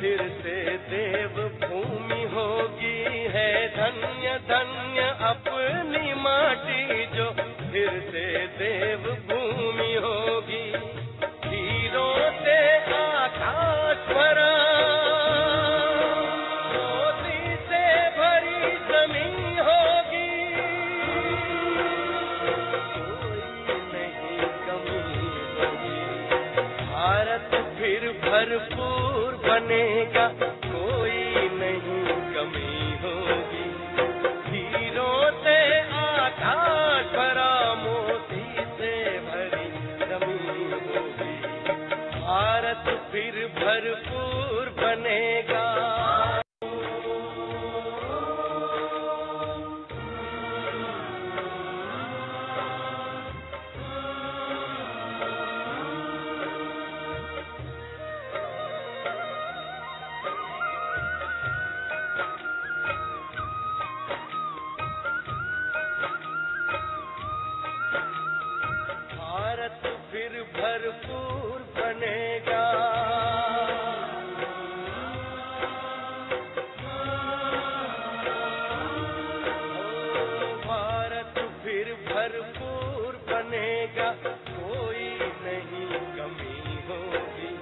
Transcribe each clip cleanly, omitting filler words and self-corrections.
फिर से देव भूमि होगी है धन्य धन्य अपनी माटी जो फिर से देव भूमि होगी। हीरों से आकाश भरा मोती से भरी जमीन होगी। कोई नहीं कमी होगी भारत फिर भरपूर बनेगा। कोई नहीं कमी होगी हीरों से आकाश भरा मोती से भरी जमीन होगी। भारत फिर भरपूर बनेगा। भारत फिर भरपूर बनेगा। भारत फिर भरपूर बनेगा। कोई नहीं कमी होगी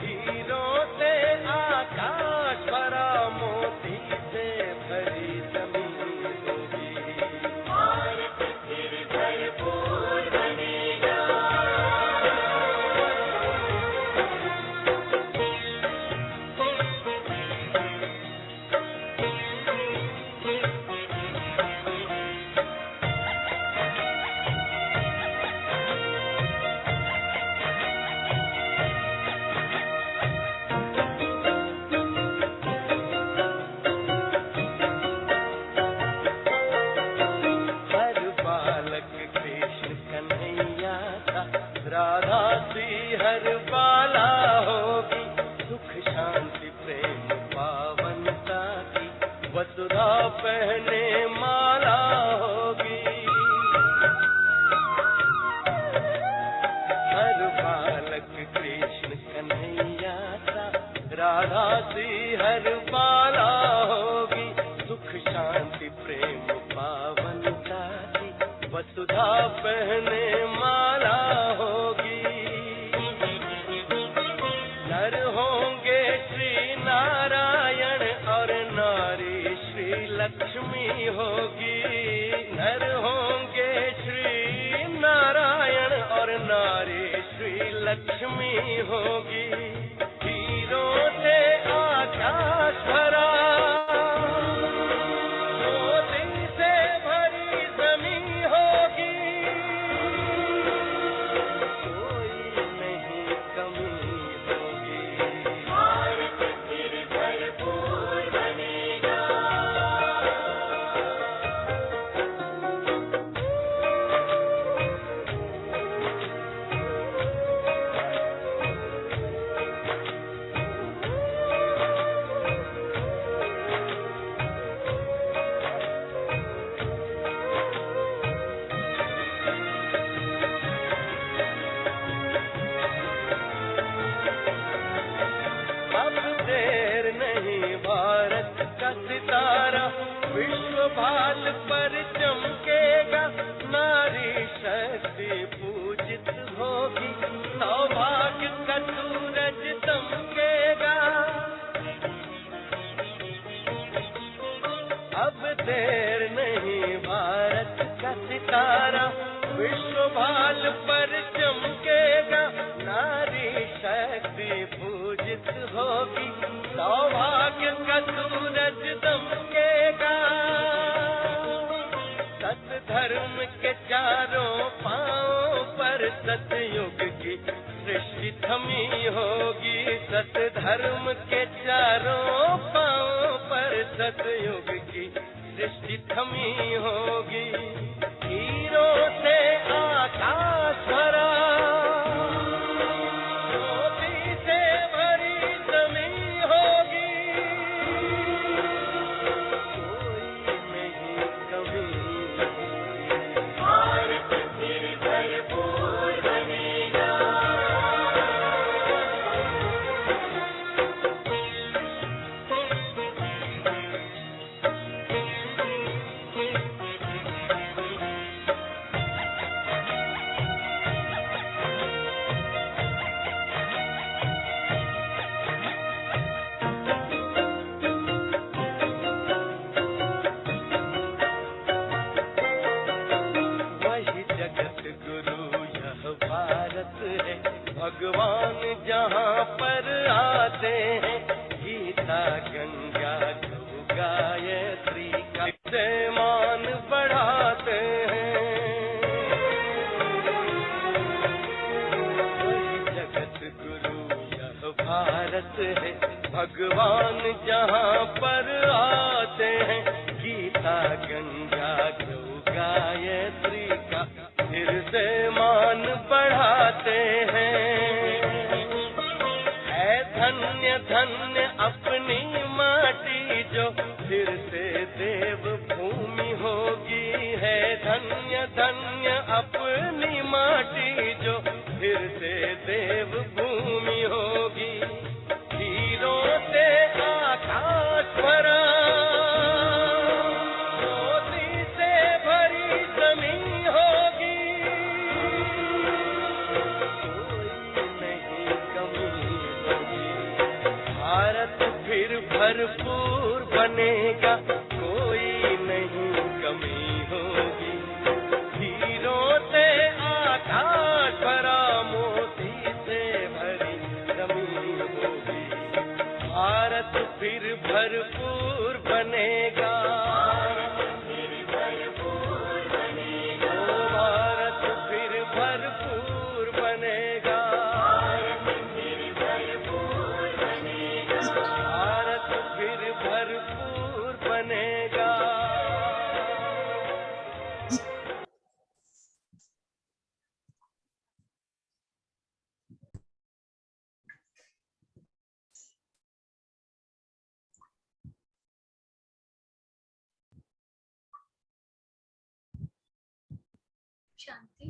हीरों से आकाश भरा मोती से भरी जमीन होगी। भारत फिर भरपूर बनेगा। हर बालक कृष्ण कन्हैया था राधा सी हर बाला होगी। सुख शांति प्रेम पावनता की वसुधा पहने माला होगी। हर बालक कृष्ण कन्हैया था राधा सी हर बाला होगी। सुख शांति प्रेम पावनता की वसुधा पहने माला होगी। नर होंगे श्री नारायण और नारी श्री लक्ष्मी होगी। नर होंगे श्री नारायण और नारी श्री लक्ष्मी होगी। हीरों से आकाश भरा मोती से भरी जमीन होगी। कोई नहीं कमी होगी भारत फिर भरपूर बनेगा। अब देर नहीं भारत का सितारा विश्व भाल पर चमकेगा। नारी शक्ति पूजित होगी सौभाग्य का सूरज दमकेगा। अब देर नहीं भारत का सितारा विश्व भाल पर चमकेगा। नारी शक्ति पूजित होगी सौभाग्य का सूरज दमकेगा। सत धर्म के चारों पांव पर सतयुग की सृष्टि थमी होगी। सत धर्म के चारों पांव पर सतयुग की सृष्टि थमी होगी। हीरों से आकाश भरा मोती से भरी जमीन होगी। कोई नहीं कमी भारत फिर भरपूर बनेगा। जहाँ पर आते हैं, गीता गंगा गौ गायत्री का से मान बढ़ाते हैं। जगत गुरु यह भारत है, भगवान जहाँ पर आते हैं, गीता गंगा गौ गायत्री का फिर से मान बढ़ाते हैं। है धन्य धन्य अपनी माटी जो फिर से देव भूमि होगी, है धन्य धन्य अपनी माटी जो फिर से देव भूमि होगी। हीरों से आकाश भरा, मोती से भरी जमीन होगी, कोई नहीं कमी होगी। भारत फिर भरपूर बनेगा, कोई नहीं कमी होगी। हीरों से आकाश भरा, मोती से भरी जमीन होगी। भारत फिर भरपूर बनेगा, ओ भारत फिर भरपूर बनेगा, भारत फिर भरपूर बनेगा। शांति।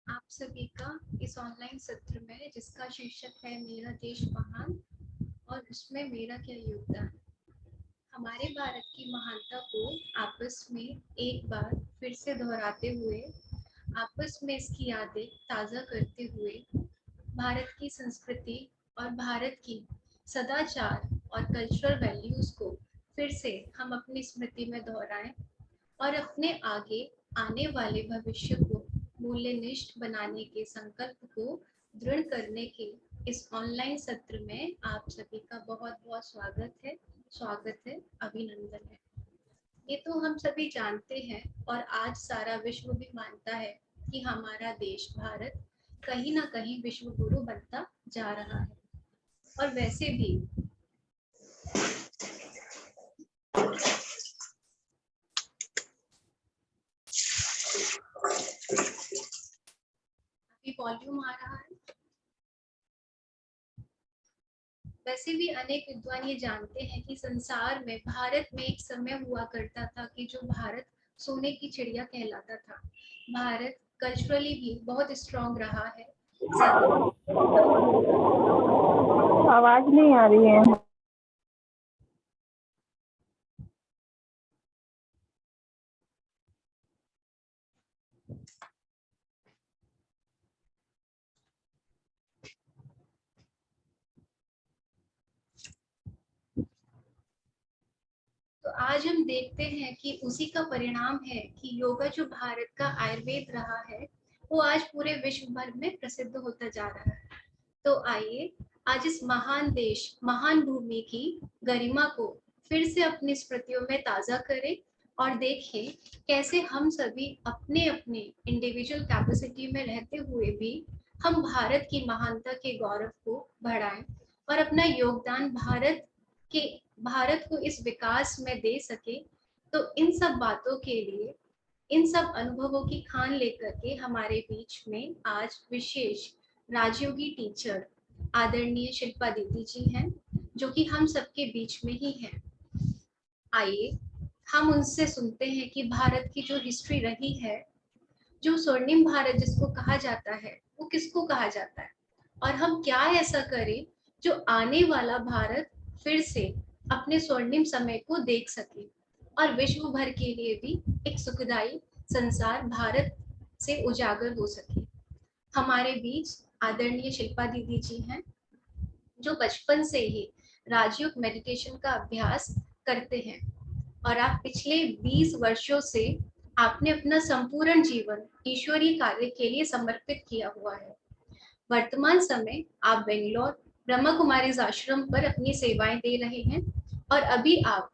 आप सभी का इस ऑनलाइन सत्र में, जिसका शीर्षक है मेरा देश महान और उसमें मेरा क्या योगदान, हमारे भारत की महानता को आपस में एक बार फिर से दोहराते हुए, आपस में इसकी यादें ताज़ा करते हुए, भारत की संस्कृति और भारत की सदाचार और कल्चरल वैल्यूज को फिर से हम अपनी स्मृति में दोहराएं और अपने आगे आने वाले भविष्य को मूल्यनिष्ठ बनाने के संकल्प को दृढ़ करने के इस ऑनलाइन सत्र में आप सभी का बहुत बहुत स्वागत है, अभिनंदन है। ये तो हम सभी जानते हैं और आज सारा विश्व भी मानता है कि हमारा देश भारत कहीं ना कहीं विश्व गुरु बनता जा रहा है। और वैसे भी अभी वॉल्यूम आ रहा है। वैसे भी अनेक विद्वान ये जानते हैं कि संसार में भारत में एक समय हुआ करता था कि जो भारत सोने की चिड़िया कहलाता था। भारत कल्चरली भी बहुत स्ट्रांग रहा है। आवाज नहीं आ रही है। तो आज हम देखते हैं कि उसी का परिणाम है कि योगा जो भारत का आयुर्वेद रहा है, वो आज पूरे विश्व भर में प्रसिद्ध होता जा रहा है। तो आइए आज इस महान देश, महान भूमि की गरिमा को फिर से अपनी स्मृतियों में ताजा करें और देखें कैसे हम सभी अपने अपने इंडिविजुअल कैपेसिटी में रहते हुए भी हम भारत की महानता के गौरव को बढ़ाएं और अपना योगदान भारत को इस विकास में दे सके। तो इन सब बातों के लिए, इन सब अनुभवों की खान लेकर के हमारे बीच में आज विशेष राजयोगी टीचर आदरणीय शिल्पा दीदी जी हैं, जो कि हम सबके बीच में ही हैं। आइए हम उनसे सुनते हैं कि भारत की जो हिस्ट्री रही है, जो स्वर्णिम भारत जिसको कहा जाता है, वो किसको कहा जाता है और हम क्या ऐसा करें जो आने वाला भारत फिर से अपने स्वर्णिम समय को देख सके और विश्व भर के लिए भी एक सुखदायी संसार भारत से उजागर हो सके। हमारे बीच आदरणीय शिल्पा दीदी जी हैं, जो बचपन से ही राजयोग मेडिटेशन का अभ्यास करते हैं और आप पिछले 20 वर्षों से आपने अपना संपूर्ण जीवन ईश्वरीय कार्य के लिए समर्पित किया हुआ है। वर्तमान समय आप बेंगलोर ब्रह्मा कुमारीज आश्रम पर अपनी सेवाएं दे रहे हैं और अभी आप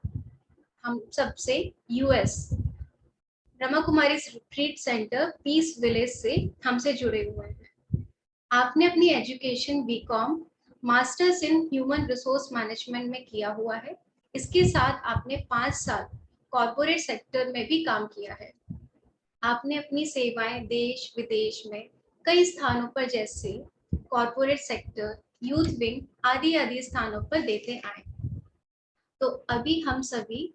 हम सबसे US Brahma Kumaris retreat centre peace village से हमसे जुड़े हुए हैं। आपने अपनी education BCom masters in human resource management में किया हुआ है। इसके साथ आपने 5 साल कॉर्पोरेट सेक्टर में भी काम किया है। आपने अपनी सेवाएं देश विदेश में कई स्थानों पर जैसे कॉर्पोरेट सेक्टर, यूथ विंग आदि आदि स्थानों पर देते आए। तो अभी हम सभी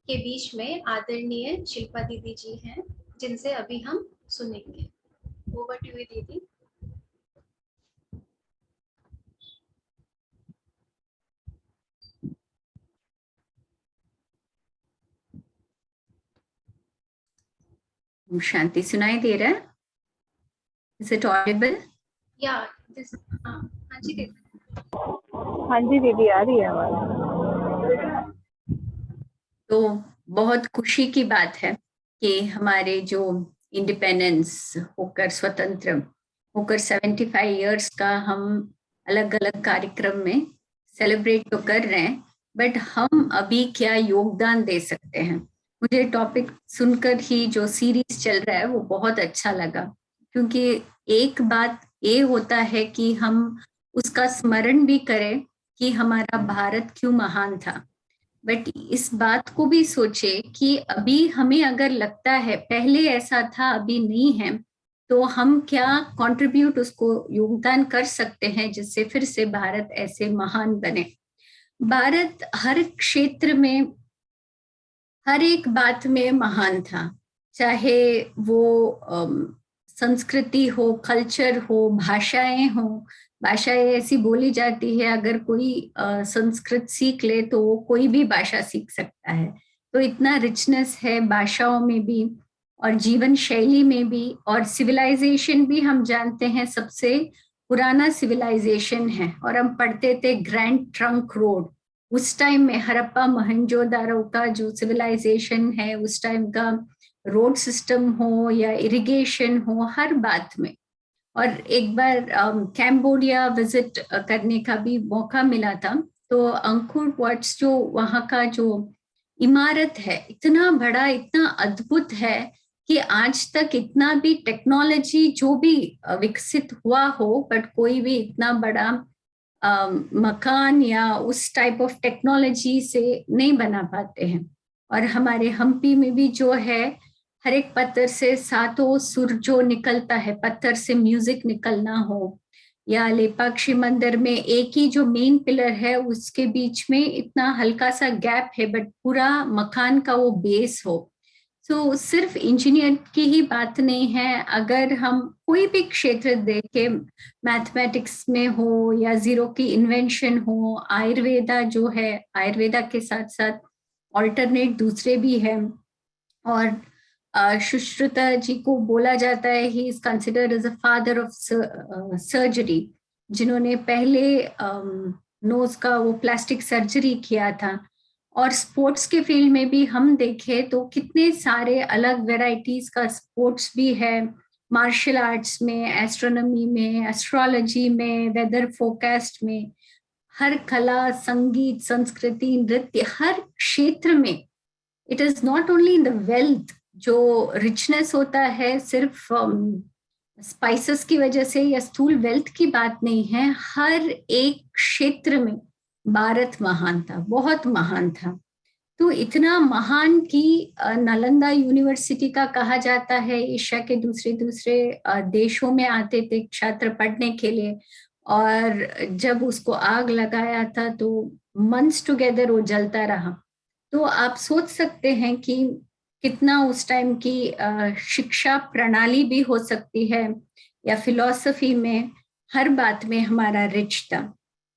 के बीच में आदरणीय शिल्पा दीदी जी हैं, जिनसे अभी हम सुनेंगे। ओवर टू यू दीदी। शांति सुनाई दे रहा है? Is it Audible? या दिस हाँ जी दीदी। हाँ जी दीदी, आ रही है आवाज। तो बहुत खुशी की बात है कि हमारे जो इंडिपेंडेंस होकर स्वतंत्र होकर 75 इयर्स का हम अलग अलग कार्यक्रम में सेलिब्रेट तो कर रहे हैं, बट हम अभी क्या योगदान दे सकते हैं। मुझे टॉपिक सुनकर ही जो सीरीज चल रहा है वो बहुत अच्छा लगा, क्योंकि एक बात ये होता है कि हम उसका स्मरण भी करें कि हमारा भारत क्यों महान था, बट इस बात को भी सोचे कि अभी हमें अगर लगता है पहले ऐसा था अभी नहीं है, तो हम क्या कंट्रीब्यूट उसको योगदान कर सकते हैं जिससे फिर से भारत ऐसे महान बने। भारत हर क्षेत्र में हर एक बात में महान था, चाहे वो संस्कृति हो, कल्चर हो, भाषाएं हो। भाषाएं ऐसी बोली जाती है, अगर कोई संस्कृत सीख ले तो वो कोई भी भाषा सीख सकता है। तो इतना रिचनेस है भाषाओं में भी और जीवन शैली में भी, और सिविलाइजेशन भी हम जानते हैं सबसे पुराना सिविलाइजेशन है। और हम पढ़ते थे ग्रैंड ट्रंक रोड, उस टाइम में हड़प्पा मोहनजोदारो का जो सिविलाइजेशन है, उस टाइम का रोड सिस्टम हो या इरिगेशन हो, हर बात में। और एक बार कैम्बोडिया विजिट करने का भी मौका मिला था, तो अंकुर वाट्स जो वहाँ का जो इमारत है इतना बड़ा, इतना अद्भुत है कि आज तक इतना भी टेक्नोलॉजी जो भी विकसित हुआ हो, बट कोई भी इतना बड़ा मकान या उस टाइप ऑफ टेक्नोलॉजी से नहीं बना पाते हैं। और हमारे हम्पी में भी जो है, हर एक पत्थर से सातों सुर जो निकलता है, पत्थर से म्यूजिक निकलना हो, या लेपाक्षी मंदिर में एक ही जो मेन पिलर है उसके बीच में इतना हल्का सा गैप है, बट पूरा मकान का वो बेस हो। तो सिर्फ इंजीनियर की ही बात नहीं है, अगर हम कोई भी क्षेत्र देखें, मैथमेटिक्स में हो या जीरो की इन्वेंशन हो, आयुर्वेदा जो है, आयुर्वेदा के साथ साथ ऑल्टरनेट दूसरे भी हैं। और सुश्रुता जी को बोला जाता है he is considered as a father of surgery, जिन्होंने पहले नोज का वो प्लास्टिक सर्जरी किया था। और स्पोर्ट्स के फील्ड में भी हम देखें तो कितने सारे अलग वेराइटीज का स्पोर्ट्स भी है, मार्शल आर्ट्स में, एस्ट्रोनॉमी में, एस्ट्रोलॉजी में, वेदर फोरकास्ट में, हर कला, संगीत, संस्कृति, नृत्य, हर क्षेत्र में। It is not only in the wealth, जो रिचनेस होता है सिर्फ स्पाइसेस की वजह से या स्थूल वेल्थ की बात नहीं है, हर एक क्षेत्र में भारत महान था, बहुत महान था। तो इतना महान कि नालंदा यूनिवर्सिटी का कहा जाता है, एशिया के दूसरे दूसरे देशों में आते थे छात्र पढ़ने के लिए, और जब उसको आग लगाया था तो मंथ्स टुगेदर वो जलता रहा। तो आप सोच सकते हैं कि कितना उस टाइम की शिक्षा प्रणाली भी हो सकती है, या फिलॉसफी में, हर बात में हमारा रिच था।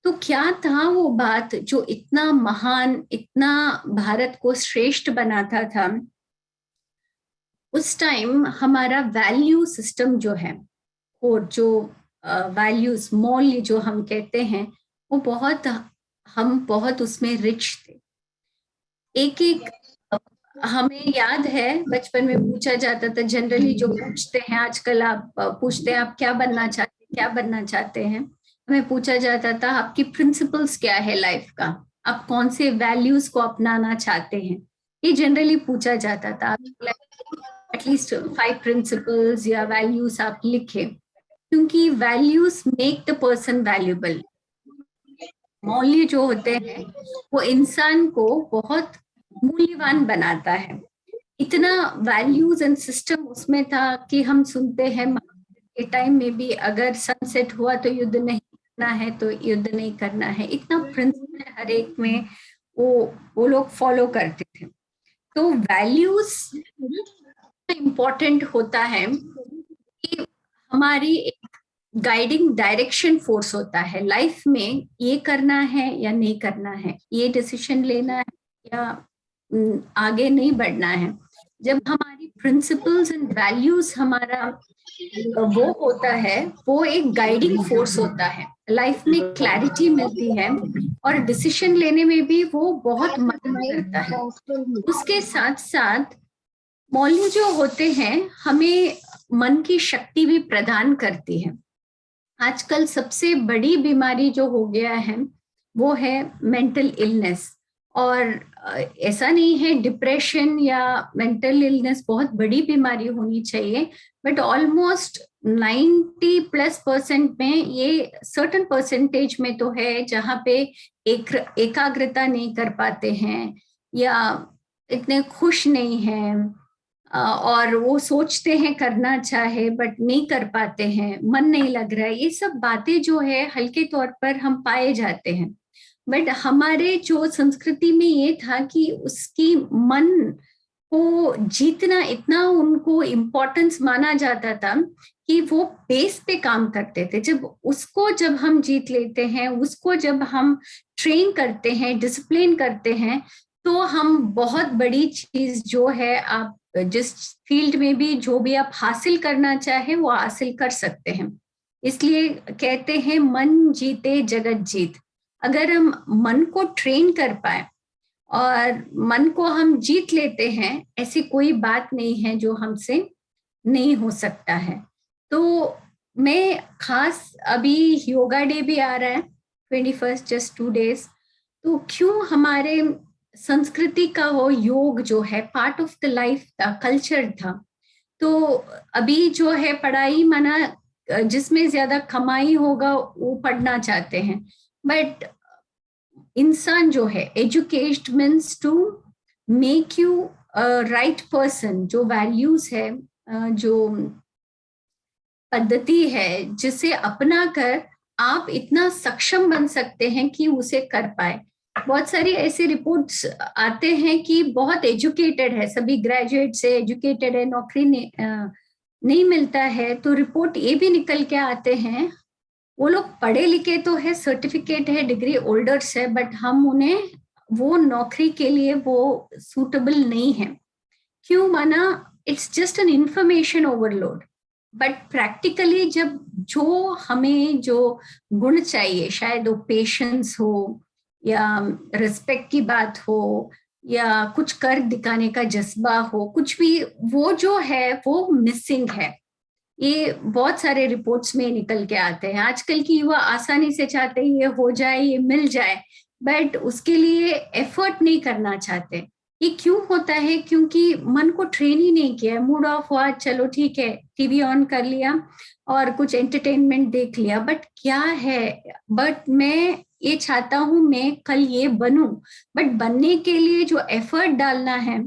तो क्या था वो बात जो इतना महान, इतना भारत को श्रेष्ठ बनाता था? उस टाइम हमारा वैल्यू सिस्टम जो है, और जो वैल्यूज, मौल्य जो हम कहते हैं, वो हम बहुत उसमें रिच थे। एक एक हमें याद है बचपन में पूछा जाता था, जनरली जो पूछते हैं आजकल, आप पूछते हैं आप क्या बनना चाहते क्या बनना चाहते हैं, हमें पूछा जाता था आपकी प्रिंसिपल्स क्या है लाइफ का, आप कौन से वैल्यूज को अपनाना चाहते हैं, ये जनरली पूछा जाता था। एटलीस्ट 5 प्रिंसिपल्स या वैल्यूज आप लिखे, क्योंकि values make the person valuable. मौल्य जो होते हैं वो इंसान को बहुत मूल्यवान बनाता है। इतना वैल्यूज एंड सिस्टम उसमें था कि हम सुनते हैं के टाइम में भी अगर सनसेट हुआ तो युद्ध नहीं करना है, तो युद्ध नहीं करना है, इतना प्रिंसिपल हर एक में वो लोग फॉलो करते थे। तो वैल्यूज इम्पोर्टेंट होता है कि हमारी एक गाइडिंग डायरेक्शन फोर्स होता है लाइफ में, ये करना है या नहीं करना है, ये डिसीजन लेना है या आगे नहीं बढ़ना है। जब हमारी प्रिंसिपल्स एंड वैल्यूज हमारा वो होता है, वो एक गाइडिंग फोर्स होता है, लाइफ में क्लैरिटी मिलती है और डिसीजन लेने में भी वो बहुत मदद करता है। उसके साथ साथ मौल्य जो होते हैं हमें मन की शक्ति भी प्रदान करती है। आजकल सबसे बड़ी बीमारी जो हो गया है वो है मेंटल इलनेस, और ऐसा नहीं है डिप्रेशन या मेंटल इलनेस बहुत बड़ी बीमारी होनी चाहिए, बट ऑलमोस्ट 90+% में ये सर्टन परसेंटेज में तो है जहाँ पे एकाग्रता नहीं कर पाते हैं या इतने खुश नहीं हैं, और वो सोचते हैं करना चाहे बट नहीं कर पाते हैं, मन नहीं लग रहा है, ये सब बातें जो है हल्के तौर पर हम पाए जाते हैं। बट हमारे जो संस्कृति में ये था कि उसकी मन को जीतना इतना उनको इम्पोर्टेंस माना जाता था कि वो बेस पे काम करते थे। जब हम जीत लेते हैं, उसको जब हम ट्रेन करते हैं, डिसिप्लिन करते हैं, तो हम बहुत बड़ी चीज जो है, आप जिस फील्ड में भी जो भी आप हासिल करना चाहे वो हासिल कर सकते हैं। इसलिए कहते हैं मन जीते जगत जीत। अगर हम मन को ट्रेन कर पाए और मन को हम जीत लेते हैं, ऐसी कोई बात नहीं है जो हमसे नहीं हो सकता है। तो मैं खास अभी योगा डे भी आ रहा है 21 जस्ट 2 days, तो क्यों हमारे संस्कृति का वो योग जो है पार्ट ऑफ द लाइफ था, कल्चर था। तो अभी जो है पढ़ाई माना जिसमें ज्यादा कमाई होगा वो पढ़ना चाहते हैं, बट इंसान जो है educate means to make you right person. जो वैल्यूज है, जो पद्धति है जिसे अपना कर आप इतना सक्षम बन सकते हैं कि उसे कर पाए। बहुत सारी ऐसे रिपोर्ट्स आते हैं कि बहुत एजुकेटेड है, सभी ग्रेजुएट से एजुकेटेड है, नौकरी नहीं मिलता है, तो रिपोर्ट ये भी निकल के आते हैं वो लोग पढ़े लिखे तो है, सर्टिफिकेट है, डिग्री होल्डर्स है, बट हम उन्हें वो नौकरी के लिए वो सूटेबल नहीं है। क्यों माना? It's just an information overload. But practically जब जो हमें जो गुण चाहिए, शायद वो पेशेंस हो या रिस्पेक्ट की बात हो या कुछ कर दिखाने का जज्बा हो, कुछ भी वो जो है वो मिसिंग है। ये बहुत सारे रिपोर्ट्स में निकल के आते हैं। आजकल की युवा आसानी से चाहते हैं ये हो जाए, ये मिल जाए, बट उसके लिए एफर्ट नहीं करना चाहते। ये क्यों होता है? क्योंकि मन को ट्रेन ही नहीं किया। मूड ऑफ हुआ, चलो ठीक है, टीवी ऑन कर लिया और कुछ एंटरटेनमेंट देख लिया, बट क्या है, बट मैं ये चाहता हूं मैं कल ये बनूं, बट बनने के लिए जो एफर्ट डालना है,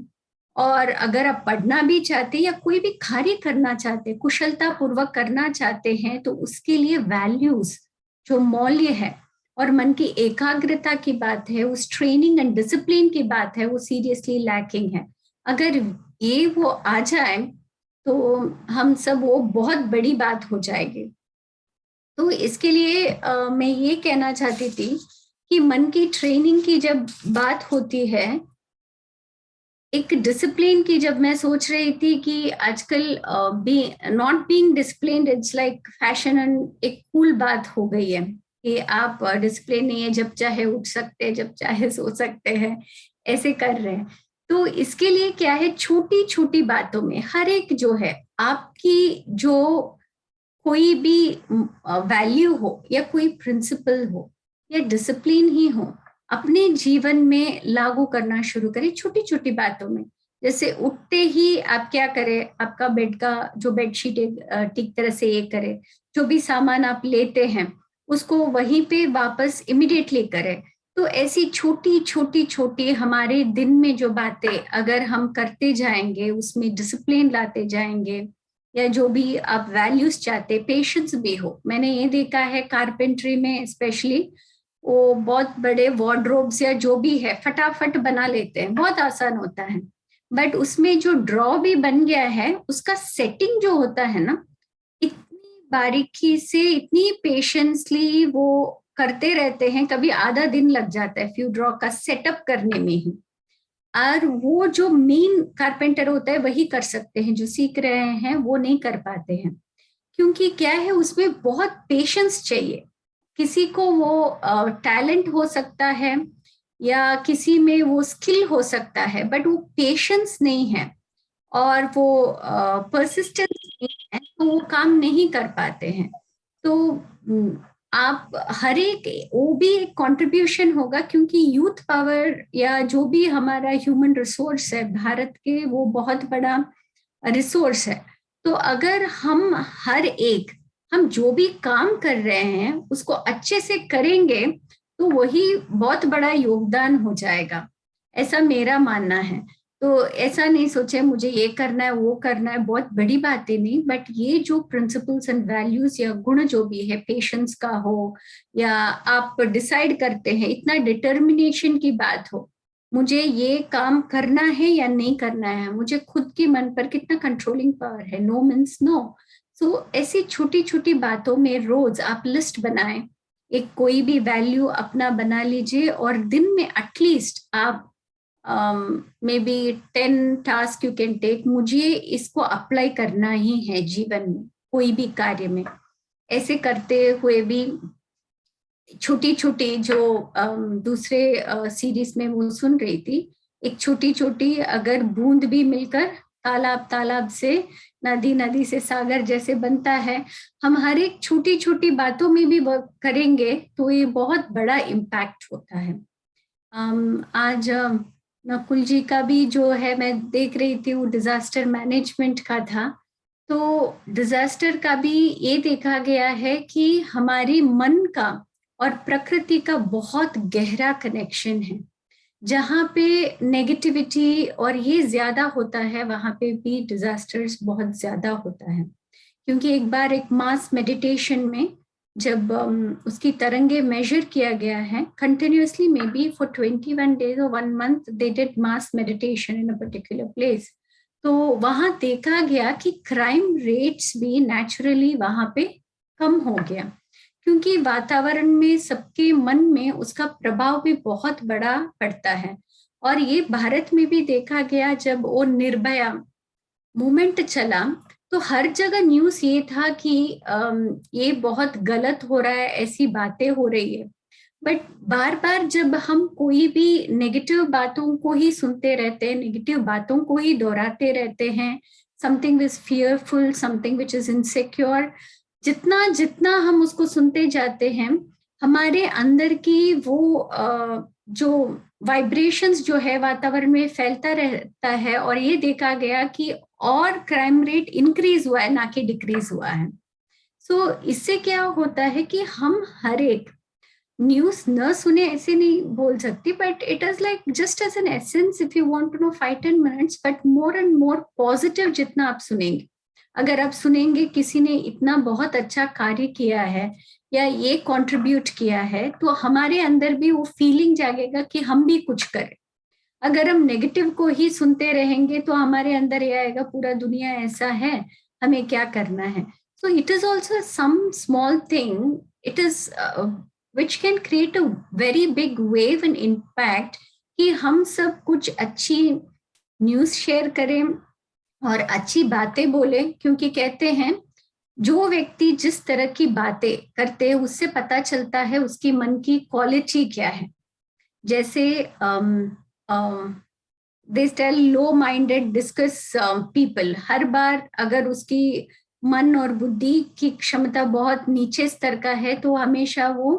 और अगर आप पढ़ना भी चाहते या कोई भी कार्य करना चाहते, कुशलता पूर्वक करना चाहते हैं, तो उसके लिए वैल्यूज जो मौल्य है और मन की एकाग्रता की बात है, उस ट्रेनिंग एंड डिसिप्लिन की बात है, वो सीरियसली लैकिंग है। अगर ये वो आ जाए तो हम सब वो बहुत बड़ी बात हो जाएगी। तो इसके लिए मैं ये कहना चाहती थी कि मन की ट्रेनिंग की जब बात होती है, एक डिसिप्लिन की जब मैं सोच रही थी कि आजकल not being disciplined it's like fashion and एक कूल बात हो गई है कि आप डिसिप्लिन नहीं है, जब चाहे उठ सकते हैं, जब चाहे सो सकते हैं, ऐसे कर रहे हैं। तो इसके लिए क्या है, छोटी छोटी बातों में हर एक जो है आपकी जो कोई भी वैल्यू हो या कोई प्रिंसिपल हो या डिसिप्लिन ही हो, अपने जीवन में लागू करना शुरू करें छोटी छोटी बातों में। जैसे उठते ही आप क्या करें, आपका बेड का जो बेडशीट ठीक तरह से ये करें, जो भी सामान आप लेते हैं उसको वहीं पे वापस इमिडिएटली करें। तो ऐसी छोटी छोटी छोटी हमारे दिन में जो बातें अगर हम करते जाएंगे, उसमें डिसिप्लिन लाते जाएंगे, या जो भी आप वैल्यूज चाहते, पेशेंस भी हो। मैंने ये देखा है कारपेंट्री में स्पेशली, वो बहुत बड़े वार्डरोब्स या जो भी है फटाफट बना लेते हैं, बहुत आसान होता है, बट उसमें जो ड्रॉ भी बन गया है उसका सेटिंग जो होता है ना, इतनी बारीकी से इतनी पेशेंसली वो करते रहते हैं, कभी आधा दिन लग जाता है फ्यू ड्रॉ का सेटअप करने में ही। और वो जो मेन कारपेंटर होता है वही कर सकते हैं, जो सीख रहे हैं वो नहीं कर पाते हैं, क्योंकि क्या है उसमें बहुत पेशेंस चाहिए। किसी को वो टैलेंट हो सकता है या किसी में वो स्किल हो सकता है, बट वो पेशेंस नहीं है और वो परसिस्टेंस नहीं है, तो वो काम नहीं कर पाते हैं। तो आप हर एक वो भी एक कंट्रीब्यूशन होगा, क्योंकि यूथ पावर या जो भी हमारा ह्यूमन रिसोर्स है भारत के, वो बहुत बड़ा रिसोर्स है। तो अगर हम जो भी काम कर रहे हैं उसको अच्छे से करेंगे तो वही बहुत बड़ा योगदान हो जाएगा, ऐसा मेरा मानना है। तो ऐसा नहीं सोचे मुझे ये करना है वो करना है, बहुत बड़ी बातें नहीं, बट ये जो प्रिंसिपल्स एंड वैल्यूज या गुण जो भी है, पेशेंस का हो या आप डिसाइड करते हैं, इतना डिटर्मिनेशन की बात हो, मुझे ये काम करना है या नहीं करना है, मुझे खुद के मन पर कितना कंट्रोलिंग पावर है, नो मीन्स नो। सो ऐसी छोटी छोटी बातों में रोज आप लिस्ट बनाएं, एक कोई भी वैल्यू अपना बना लीजिए, और दिन में एटलीस्ट आप maybe 10 task you can take, मुझे इसको अप्लाई करना ही है जीवन में, कोई भी कार्य में। ऐसे करते हुए भी छोटी छोटी जो दूसरे सीरीज में वो सुन रही थी, एक छोटी छोटी अगर बूंद भी मिलकर तालाब, तालाब से नदी, नदी से सागर जैसे बनता है, हम हर एक छोटी छोटी बातों में भी वर्क करेंगे तो ये बहुत बड़ा इम्पैक्ट होता है। आज नकुल जी का भी जो है मैं देख रही थी, वो डिजास्टर मैनेजमेंट का था। तो डिजास्टर का भी ये देखा गया है कि हमारी मन का और प्रकृति का बहुत गहरा कनेक्शन है। जहाँ पे नेगेटिविटी और ये ज्यादा होता है, वहां पे भी डिजास्टर्स बहुत ज्यादा होता है। क्योंकि एक बार एक मास मेडिटेशन में जब उसकी तरंगे मेजर किया गया है continuously, may be for 21 days or 1 month they did mass meditation in a particular place, तो वहां देखा गया कि क्राइम रेट्स भी नेचुरली वहां पे कम हो गया, क्योंकि वातावरण में सबके मन में उसका प्रभाव भी बहुत बड़ा पड़ता है। और ये भारत में भी देखा गया, जब वो निर्भया मूवमेंट चला तो हर जगह न्यूज ये था कि ये बहुत गलत हो रहा है, ऐसी बातें हो रही है। बट बार बार जब हम कोई भी नेगेटिव बातों को ही सुनते रहते हैं, नेगेटिव बातों को ही दोहराते रहते हैं, something which fearful, something which is insecure, जितना जितना हम उसको सुनते जाते हैं, हमारे अंदर की वो जो वाइब्रेशंस जो है वातावरण में फैलता रहता है। और ये देखा गया कि और क्राइम रेट इंक्रीज हुआ है, ना कि डिक्रीज हुआ है। सो इससे क्या होता है कि हम हर एक न्यूज न सुने ऐसे नहीं बोल सकती, but it is like just as an essence, if you want to know 5-10 minutes, but more and more positive जितना आप सुनेंगे। अगर आप सुनेंगे किसी ने इतना बहुत अच्छा कार्य किया है या ये कंट्रीब्यूट किया है, तो हमारे अंदर भी वो फीलिंग जागेगा कि हम भी कुछ करें। अगर हम नेगेटिव को ही सुनते रहेंगे तो हमारे अंदर ये आएगा पूरा दुनिया ऐसा है, हमें क्या करना है। So it is also some small thing, it is which can create a very big wave and impact, कि हम सब कुछ अच्छी न्यूज शेयर करें और अच्छी बातें बोलें। क्योंकि कहते हैं जो व्यक्ति जिस तरह की बातें करते हैं उससे पता चलता है उसकी मन की क्वालिटी क्या है। जैसे they tell low minded discuss people, हर बार अगर उसकी मन और बुद्धि की क्षमता बहुत नीचे स्तर का है तो हमेशा वो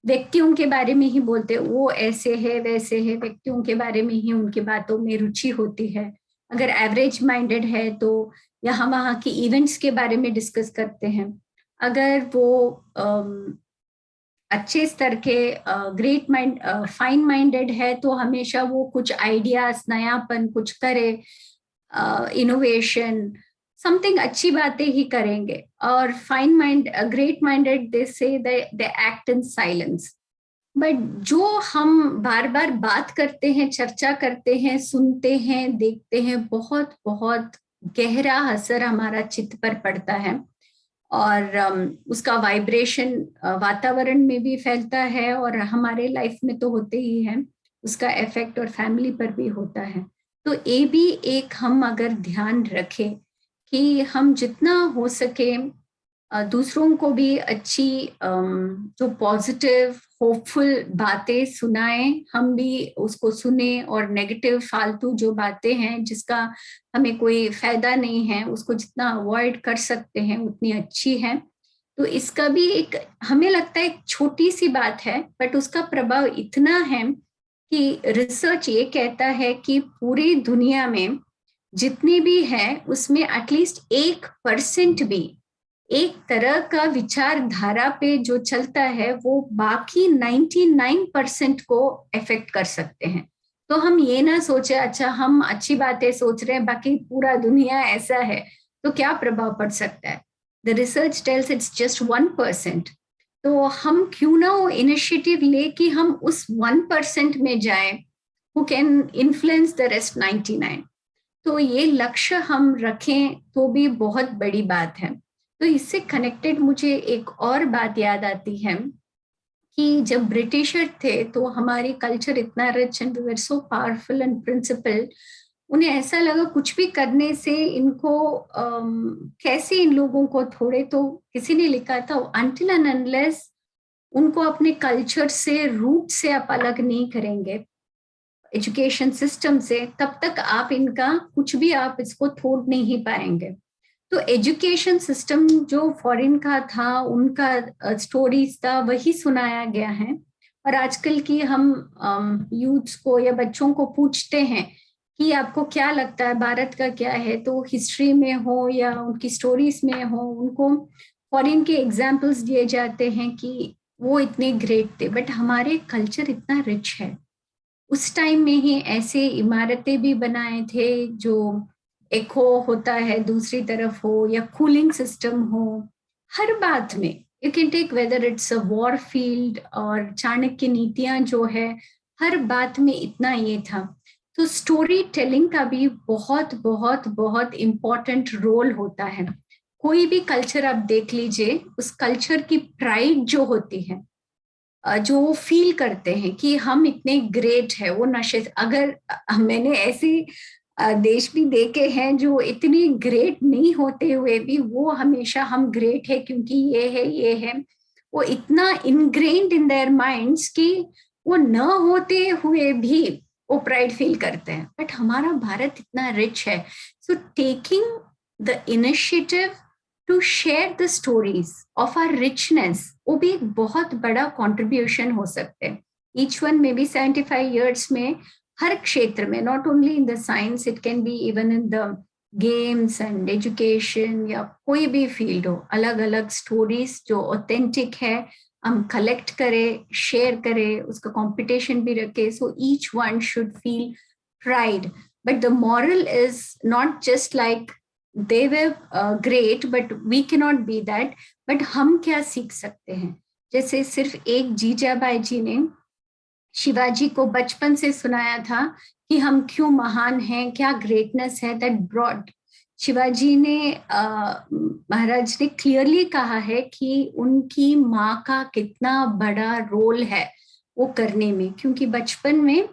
व्यक्तियों के बारे में ही बोलते हैं, वो ऐसे है वैसे है, व्यक्तियों के बारे में ही उनकी बातों में रुचि होती है। अगर एवरेज माइंडेड है तो यहाँ वहाँ की इवेंट्स के बारे में डिस्कस करते हैं। अगर वो अच्छे स्तर के ग्रेट माइंड फाइन माइंडेड है तो हमेशा वो कुछ आइडियाज, नयापन कुछ करे, इनोवेशन, समथिंग अच्छी बातें ही करेंगे। और फाइन माइंड ग्रेट माइंडेड दे से they act in silence. But जो हम बार बार बात करते हैं, चर्चा करते हैं, सुनते हैं, देखते हैं, बहुत बहुत गहरा असर हमारा चित्त पर पड़ता है और उसका वाइब्रेशन वातावरण में भी फैलता है और हमारे लाइफ में तो होते ही है, उसका इफेक्ट और फैमिली पर भी होता है। तो ये भी एक हम अगर ध्यान रखें कि हम जितना हो सके दूसरों को भी अच्छी जो पॉजिटिव होपफुल बातें सुनाएं, हम भी उसको सुने, और नेगेटिव फालतू जो बातें हैं जिसका हमें कोई फायदा नहीं है उसको जितना अवॉइड कर सकते हैं उतनी अच्छी है। तो इसका भी एक हमें लगता है एक छोटी सी बात है बट उसका प्रभाव इतना है कि रिसर्च ये कहता है कि पूरी दुनिया में जितनी भी है उसमें एटलीस्ट 1% भी एक तरह का विचारधारा पे जो चलता है वो बाकी 99% को अफेक्ट कर सकते हैं। तो हम ये ना सोचे अच्छा हम अच्छी बातें सोच रहे हैं बाकी पूरा दुनिया ऐसा है तो क्या प्रभाव पड़ सकता है। The research tells it's just 1%। तो हम क्यों ना वो इनिशिएटिव ले कि हम उस 1% में जाएं who can influence the rest 99। तो ये लक्ष्य हम रखें तो भी बहुत बड़ी बात है। तो इससे कनेक्टेड मुझे एक और बात याद आती है कि जब ब्रिटिशर थे तो हमारी कल्चर इतना rich and we were so powerful and principle, उन्हें ऐसा लगा कुछ भी करने से इनको कैसे इन लोगों को थोड़े, तो किसी ने लिखा था अनटिल एंड अनलेस उनको अपने कल्चर से रूट से आप अलग नहीं करेंगे एजुकेशन सिस्टम से, तब तक आप इनका कुछ भी आप इसको तोड़ नहीं पाएंगे। तो एजुकेशन सिस्टम जो फॉरेन का था उनका स्टोरीज था वही सुनाया गया है। और आजकल की हम यूथ्स को या बच्चों को पूछते हैं कि आपको क्या लगता है भारत का क्या है, तो हिस्ट्री में हो या उनकी स्टोरीज में हो उनको फॉरेन के एग्जाम्पल्स दिए जाते हैं कि वो इतने ग्रेट थे। बट हमारे कल्चर इतना रिच है, उस टाइम में ही ऐसे इमारतें भी बनाए थे जो एक होता है दूसरी तरफ हो या कूलिंग सिस्टम हो, हर बात में you can take whether it's a war field और चाणक्य नीतियां जो है, हर बात में इतना ये था। तो स्टोरी टेलिंग का भी बहुत बहुत बहुत इम्पोर्टेंट रोल होता है। कोई भी कल्चर आप देख लीजिए, उस कल्चर की प्राइड जो होती है, जो वो फील करते हैं कि हम इतने ग्रेट है, वो नशे, अगर मैंने ऐसे देश भी देखे हैं जो इतने ग्रेट नहीं होते हुए भी वो हमेशा हम ग्रेट है क्योंकि ये है, वो इतना इनग्रेन्ड इन देयर माइंड्स कि वो न होते हुए भी वो प्राइड फील करते हैं। बट हमारा भारत इतना रिच है, so taking the initiative to share the stories of our richness, वो भी एक बहुत बड़ा कंट्रीब्यूशन हो सकते हैं। ईच वन में भी 75 ईयर्स में हर क्षेत्र में, not only in the science, it can be even in the games and education या कोई भी फील्ड हो, अलग अलग स्टोरीज जो ऑथेंटिक है हम कलेक्ट करें, शेयर करें, उसका कंपटीशन भी रखें। So each one should feel pride, but the moral is not just like they were great but we cannot be that, but हम क्या सीख सकते हैं। जैसे सिर्फ एक जीजाबाई जी ने शिवाजी को बचपन से सुनाया था कि हम क्यों महान हैं, क्या ग्रेटनेस है, दैट ब्रॉड शिवाजी ने महाराज ने क्लियरली कहा है कि उनकी माँ का कितना बड़ा रोल है वो करने में, क्योंकि बचपन में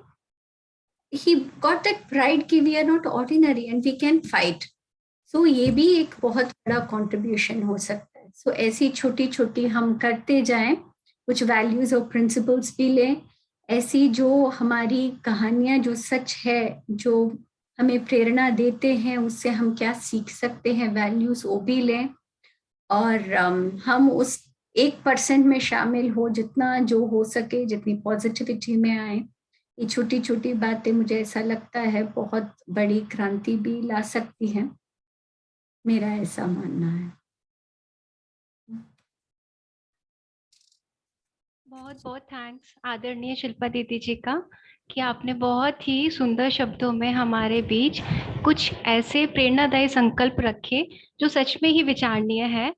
he got that pride कि we are not ordinary and we can fight। सो ये भी एक बहुत बड़ा कंट्रीब्यूशन हो सकता है। सो ऐसी छोटी छोटी हम करते जाएं, कुछ वैल्यूज और प्रिंसिपल्स भी लें, ऐसी जो हमारी कहानियां जो सच है, जो हमें प्रेरणा देते हैं, उससे हम क्या सीख सकते हैं वैल्यूज वो भी लें, और हम उस 1% में शामिल हो, जितना जो हो सके, जितनी पॉजिटिविटी में आए। ये छोटी छोटी बातें मुझे ऐसा लगता है बहुत बड़ी क्रांति भी ला सकती हैं, मेरा ऐसा मानना है। बहुत बहुत थैंक्स आदरणीय शिल्पा दीदी जी का, कि आपने बहुत ही सुंदर शब्दों में हमारे बीच कुछ ऐसे प्रेरणादायी संकल्प रखे जो सच में ही विचारणीय है।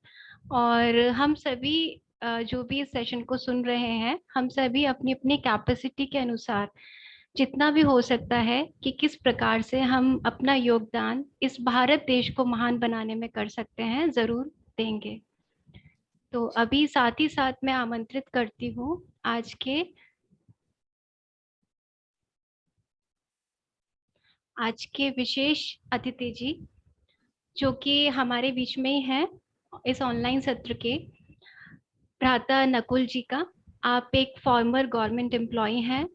और हम सभी जो भी इस सेशन को सुन रहे हैं, हम सभी अपनी अपनी कैपेसिटी के अनुसार जितना भी हो सकता है कि किस प्रकार से हम अपना योगदान इस भारत देश को महान बनाने में कर सकते हैं, जरूर देंगे। तो अभी साथ ही साथ मैं आमंत्रित करती हूँ आज के विशेष अतिथि जी, जो कि हमारे बीच में ही हैं इस ऑनलाइन सत्र के, भ्राता नकुल जी का। आप एक फॉर्मर गवर्नमेंट एम्प्लॉय हैं।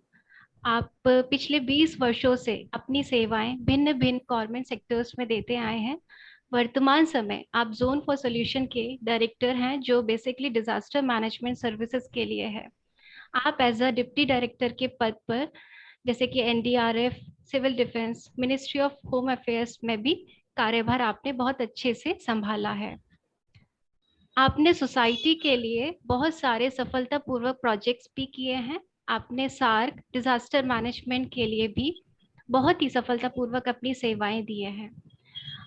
आप पिछले 20 वर्षों से अपनी सेवाएं भिन्न भिन्न गवर्नमेंट सेक्टर्स में देते आए हैं। वर्तमान समय आप जोन फॉर सॉल्यूशन के डायरेक्टर हैं, जो बेसिकली डिजास्टर मैनेजमेंट सर्विसेज के लिए है। आप एज अ डिप्टी डायरेक्टर के पद पर, जैसे कि NDRF, civil defence, ministry of home affairs में भी कार्यभार आपने बहुत अच्छे से संभाला है। आपने सोसाइटी के लिए बहुत सारे सफलतापूर्वक प्रोजेक्ट्स भी किए हैं। आपने सार्क डिजास्टर मैनेजमेंट के लिए भी बहुत ही सफलतापूर्वक अपनी सेवाएं दिए हैं।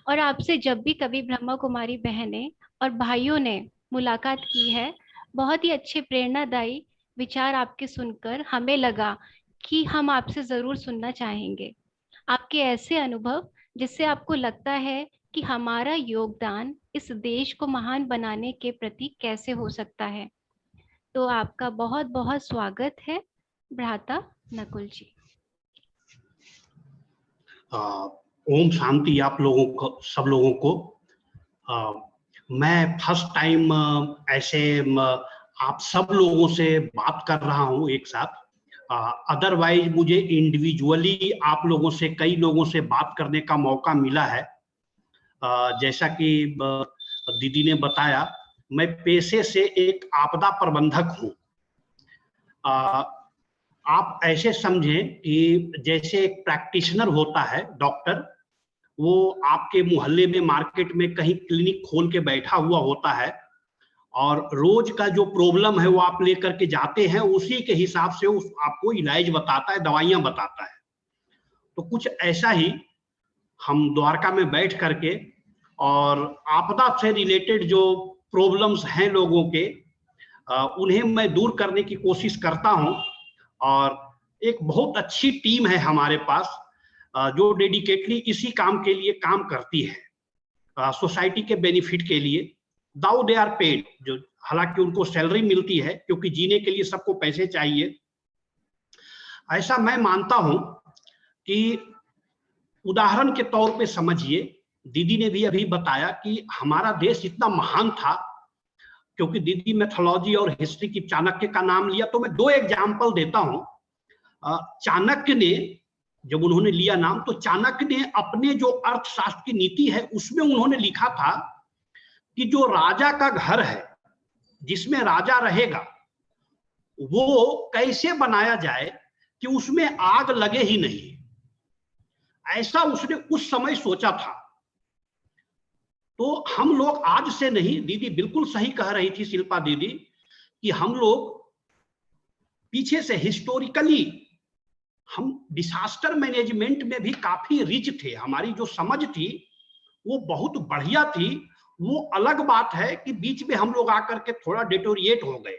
और आपसे जब भी कभी ब्रह्मा कुमारी बहनें और भाइयों ने मुलाकात की है, बहुत ही अच्छे प्रेरणादायी विचार आपके सुनकर हमें लगा कि हम आपसे जरूर सुनना चाहेंगे। आपके ऐसे अनुभव जिससे आपको लगता है कि हमारा योगदान इस देश को महान बनाने के प्रति कैसे हो सकता है। तो आपका बहुत बहुत स्वागत है भ्राता नकुल जी। ओम शांति आप लोगों को, सब लोगों को। मैं फर्स्ट टाइम ऐसे आप सब लोगों से बात कर रहा हूं एक साथ। अदरवाइज मुझे इंडिविजुअली आप लोगों से, कई लोगों से बात करने का मौका मिला है। जैसा कि दीदी ने बताया, मैं पेशे से एक आपदा प्रबंधक हूं। आप ऐसे समझें कि जैसे एक प्रैक्टिशनर होता है, डॉक्टर, वो आपके मोहल्ले में, मार्केट में कहीं क्लिनिक खोल के बैठा हुआ होता है और रोज का जो प्रॉब्लम है वो आप लेकर के जाते हैं, उसी के हिसाब से उस आपको इलाज बताता है, दवाइयां बताता है। तो कुछ ऐसा ही हम द्वारका में बैठ करके और आपदा से रिलेटेड जो प्रॉब्लम्स हैं लोगों के, उन्हें मैं दूर करने की कोशिश करता हूं। और एक बहुत अच्छी टीम है हमारे पास जो डेडिकेटली इसी काम के लिए काम करती है, सोसाइटी के बेनिफिट के लिए। दाउ दे आर पेड, जो हालांकि उनको सैलरी मिलती है, क्योंकि जीने के लिए सबको पैसे चाहिए। ऐसा मैं मानता हूं कि उदाहरण के तौर पे समझिए, दीदी ने भी अभी बताया कि हमारा देश इतना महान था, क्योंकि दीदी मैथोलॉजी और हिस्ट्री की चाणक्य का नाम लिया, तो मैं दो एग्जाम्पल देता हूं। चाणक्य ने, जब उन्होंने लिया नाम, तो चाणक्य ने अपने जो अर्थशास्त्र की नीति है उसमें उन्होंने लिखा था कि जो राजा का घर है, जिसमें राजा रहेगा, वो कैसे बनाया जाए कि उसमें आग लगे ही नहीं। ऐसा उसने उस समय सोचा था। तो हम लोग आज से नहीं, दीदी बिल्कुल सही कह रही थी शिल्पा दीदी, कि हम लोग पीछे से हिस्टोरिकली हम डिजास्टर मैनेजमेंट में भी काफी रिच थे। हमारी जो समझ थी वो बहुत बढ़िया थी। वो अलग बात है कि बीच में हम लोग आकर के थोड़ा डिटोरिएट हो गए।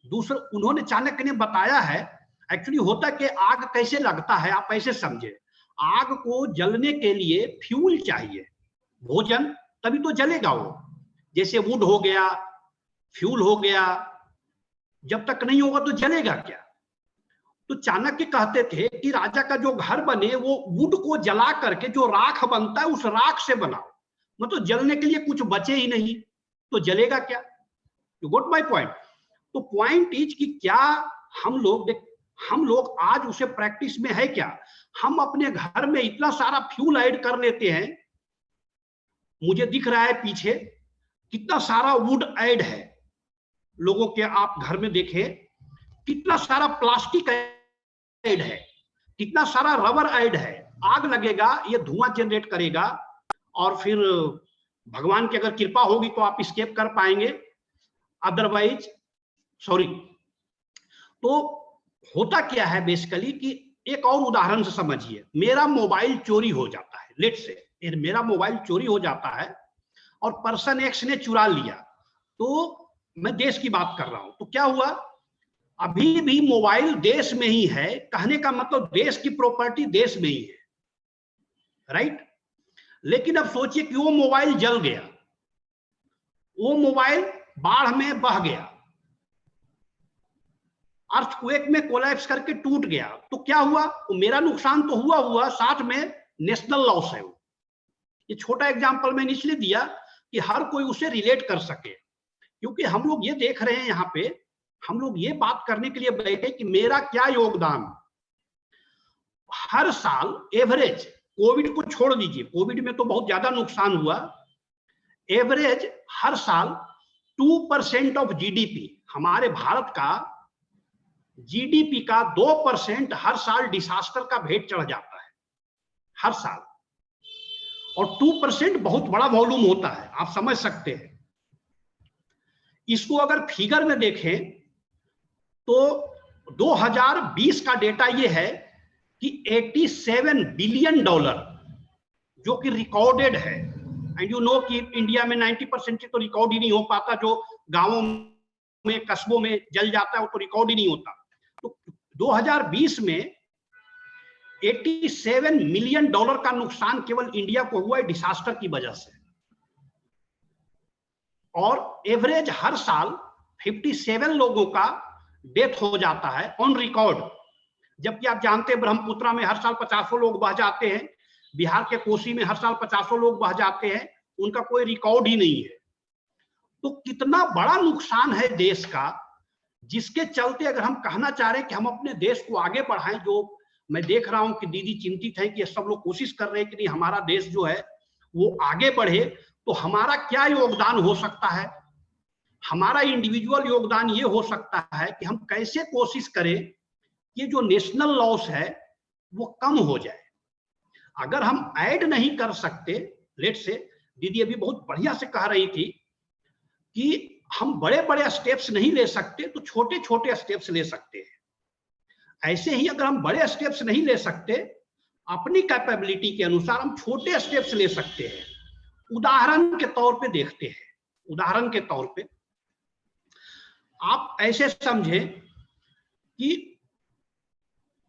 दूसरा, उन्होंने, चाणक्य ने बताया है, एक्चुअली होता कि आग कैसे लगता है, आप ऐसे समझे, आग को जलने के लिए फ्यूल चाहिए, भोजन, तभी तो जलेगा वो। जैसे वुड हो गया, फ्यूल हो गया, जब तक नहीं होगा तो जलेगा क्या। तो चाणक्य कहते थे कि राजा का जो घर बने वो वुड को जला करके जो राख बनता है उस राख से बनाओ, मतलब जलने के लिए कुछ बचे ही नहीं, तो जलेगा क्या। You got my point. तो पॉइंट इज कि क्या हम लोग आज उसे प्रैक्टिस में है क्या। हम अपने घर में इतना सारा फ्यूल ऐड कर लेते हैं। मुझे दिख रहा है पीछे कितना सारा वुड ऐड है लोगों के, आप घर में देखें कितना सारा प्लास्टिक ऐड है, कितना सारा रबर ऐड है। आग लगेगा, ये धुआं जनरेट करेगा और फिर भगवान की अगर कृपा होगी तो आप स्केप कर पाएंगे, अदरवाइज सॉरी। तो होता क्या है बेसिकली कि एक और उदाहरण से समझिए, मेरा मोबाइल चोरी हो जाता है, लेट्स से मेरा मोबाइल चोरी हो जाता है और पर्सन एक्स ने चुरा लिया, तो मैं देश की बात कर रहा हूं, तो क्या हुआ, अभी भी मोबाइल देश में ही है, कहने का मतलब देश की प्रॉपर्टी देश में ही है, राइट। लेकिन अब सोचिए कि वो मोबाइल जल गया, वो मोबाइल बाढ़ में बह गया, अर्थक्वेक में कोलैप्स करके टूट गया, तो क्या हुआ, तो मेरा नुकसान तो हुआ, साथ में नेशनल लॉस है वो। ये छोटा एग्जांपल मैंने इसलिए दिया कि हर कोई उसे रिलेट कर सके, क्योंकि हम लोग ये देख रहे हैं यहाँ पे, हम लोग ये बात करने के लिए बैठे कि मेरा क्या योगदान। हर साल एवरेज, कोविड को छोड़ दीजिए, कोविड में तो बहुत ज्यादा नुकसान हुआ, एवरेज हर साल 2% ऑफ जीडीपी, हमारे भारत का जीडीपी का 2% हर साल डिसास्टर का भेंट चढ़ जाता है हर साल, और 2% बहुत बड़ा वॉल्यूम होता है, आप समझ सकते हैं। इसको अगर फिगर में देखें तो 2020 का डेटा ये है कि $87 बिलियन जो कि रिकॉर्डेड है, एंड यू नो कि इंडिया में 90% तो रिकॉर्ड ही नहीं हो पाता, जो गांवों में कस्बों में जल जाता है वो तो रिकॉर्ड ही नहीं होता। तो 2020 में $87 मिलियन का नुकसान केवल इंडिया को हुआ है डिसास्टर की वजह से, और एवरेज हर साल 57 लोगों का डेथ हो जाता है ऑन रिकॉर्ड, जबकि आप जानते हैं ब्रह्मपुत्रा में हर साल 50 लोग बह जाते हैं, बिहार के कोसी में हर साल 50 लोग बह जाते हैं, उनका कोई रिकॉर्ड ही नहीं है। तो कितना बड़ा नुकसान है देश का, जिसके चलते अगर हम कहना चाह रहे हैं कि हम अपने देश को आगे बढ़ाएं, जो मैं देख रहा हूं कि दीदी चिंतित है कि सब लोग कोशिश कर रहे हैं कि नहीं हमारा देश जो है वो आगे बढ़े, तो हमारा क्या योगदान हो सकता है। हमारा इंडिविजुअल योगदान ये हो सकता है कि हम कैसे कोशिश करें कि जो नेशनल लॉस है वो कम हो जाए। अगर हम ऐड नहीं कर सकते, लेट से दीदी अभी बहुत बढ़िया से कह रही थी कि हम बड़े बड़े स्टेप्स नहीं ले सकते तो छोटे छोटे स्टेप्स ले सकते हैं। ऐसे ही अगर हम बड़े स्टेप्स नहीं ले सकते, अपनी कैपेबिलिटी के अनुसार हम छोटे स्टेप्स ले सकते हैं। उदाहरण के तौर पे देखते हैं, उदाहरण के तौर पे आप ऐसे समझें कि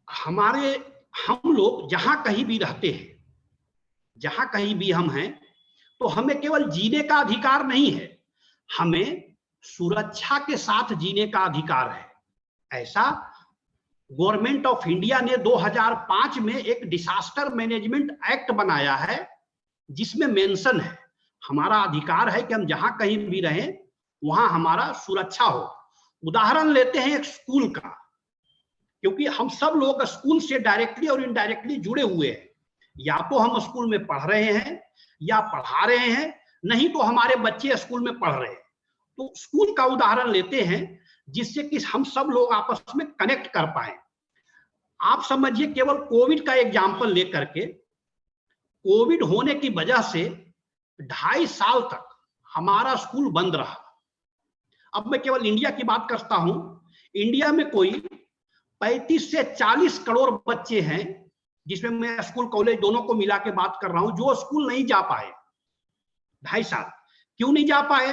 हम लोग जहां कहीं भी रहते हैं, जहां कहीं भी हम हैं, तो हमें केवल जीने का अधिकार नहीं है, हमें सुरक्षा के साथ जीने का अधिकार है। ऐसा गवर्नमेंट ऑफ इंडिया ने 2005 में एक डिसास्टर मैनेजमेंट एक्ट बनाया है, जिसमें मेंशन है हमारा अधिकार है कि हम जहां कहीं भी रहें वहां हमारा सुरक्षा हो। उदाहरण लेते हैं एक स्कूल का, क्योंकि हम सब लोग स्कूल से डायरेक्टली और इनडायरेक्टली जुड़े हुए हैं, या तो हम स्कूल में पढ़ रहे हैं या पढ़ा रहे हैं, नहीं तो हमारे बच्चे स्कूल में पढ़ रहे हैं। तो स्कूल का उदाहरण लेते हैं जिससे कि हम सब लोग आपस में कनेक्ट कर पाए। आप समझिए केवल कोविड का एग्जाम्पल लेकर के, कोविड होने की वजह से 2.5 साल तक हमारा स्कूल बंद रहा। अब मैं केवल इंडिया की बात करता हूं, इंडिया में कोई 35 से 40 करोड़ बच्चे हैं, जिसमें मैं स्कूल कॉलेज दोनों को मिला के बात कर रहा हूं, जो स्कूल नहीं जा पाए 2.5 साल। क्यों नहीं जा पाए?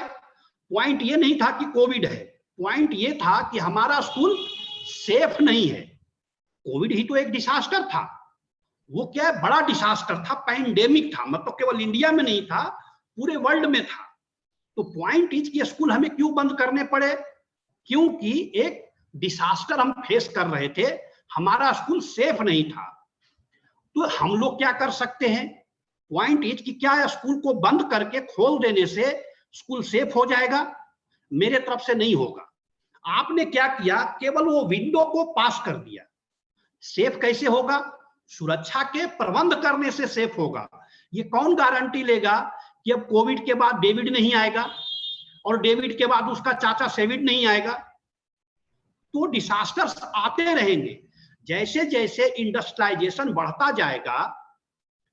पॉइंट ये नहीं था कि कोविड है, पॉइंट ये था कि हमारा स्कूल सेफ नहीं है। कोविड ही तो एक डिसास्टर था, वो क्या है, बड़ा डिसास्टर था, पैंडेमिक था, मतलब केवल इंडिया में नहीं था, पूरे वर्ल्ड में था। तो पॉइंट इज कि स्कूल हमें क्यों बंद करने पड़े? क्योंकि एक डिसास्टर हम फेस कर रहे थे, हमारा स्कूल सेफ नहीं था। तो हम लोग क्या कर सकते हैं? पॉइंट इज कि क्या स्कूल को बंद करके खोल देने से स्कूल सेफ हो जाएगा? मेरे तरफ से नहीं होगा। आपने क्या किया, केवल वो विंडो को पास कर दिया। सेफ कैसे होगा? सुरक्षा के प्रबंध करने से सेफ होगा। ये कौन गारंटी लेगा कि अब कोविड के बाद डेविड नहीं आएगा? और डेविड के बाद उसका चाचा सेविड नहीं आएगा। तो डिसास्टर्स आते रहेंगे। जैसे जैसे इंडस्ट्रियलाइजेशन बढ़ता जाएगा,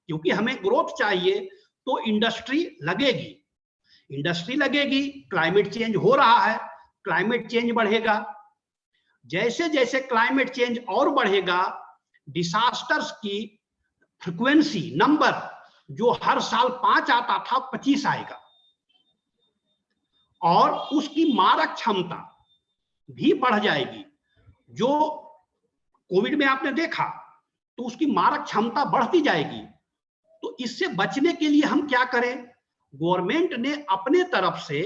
क्योंकि हमें ग्रोथ चाहिए, तो इंडस्ट्री लगेगी। क्लाइमेट चेंज हो रहा है, क्लाइमेट चेंज बढ़ेगा। जैसे जैसे क्लाइमेट चेंज और बढ़ेगा, डिसास्टर्स की फ्रीक्वेंसी नंबर जो हर साल 5 आता था 25 आएगा, और उसकी मारक क्षमता भी बढ़ जाएगी। जो कोविड में आपने देखा, तो उसकी मारक क्षमता बढ़ती जाएगी। तो इससे बचने के लिए हम क्या करें? गवर्नमेंट ने अपने तरफ से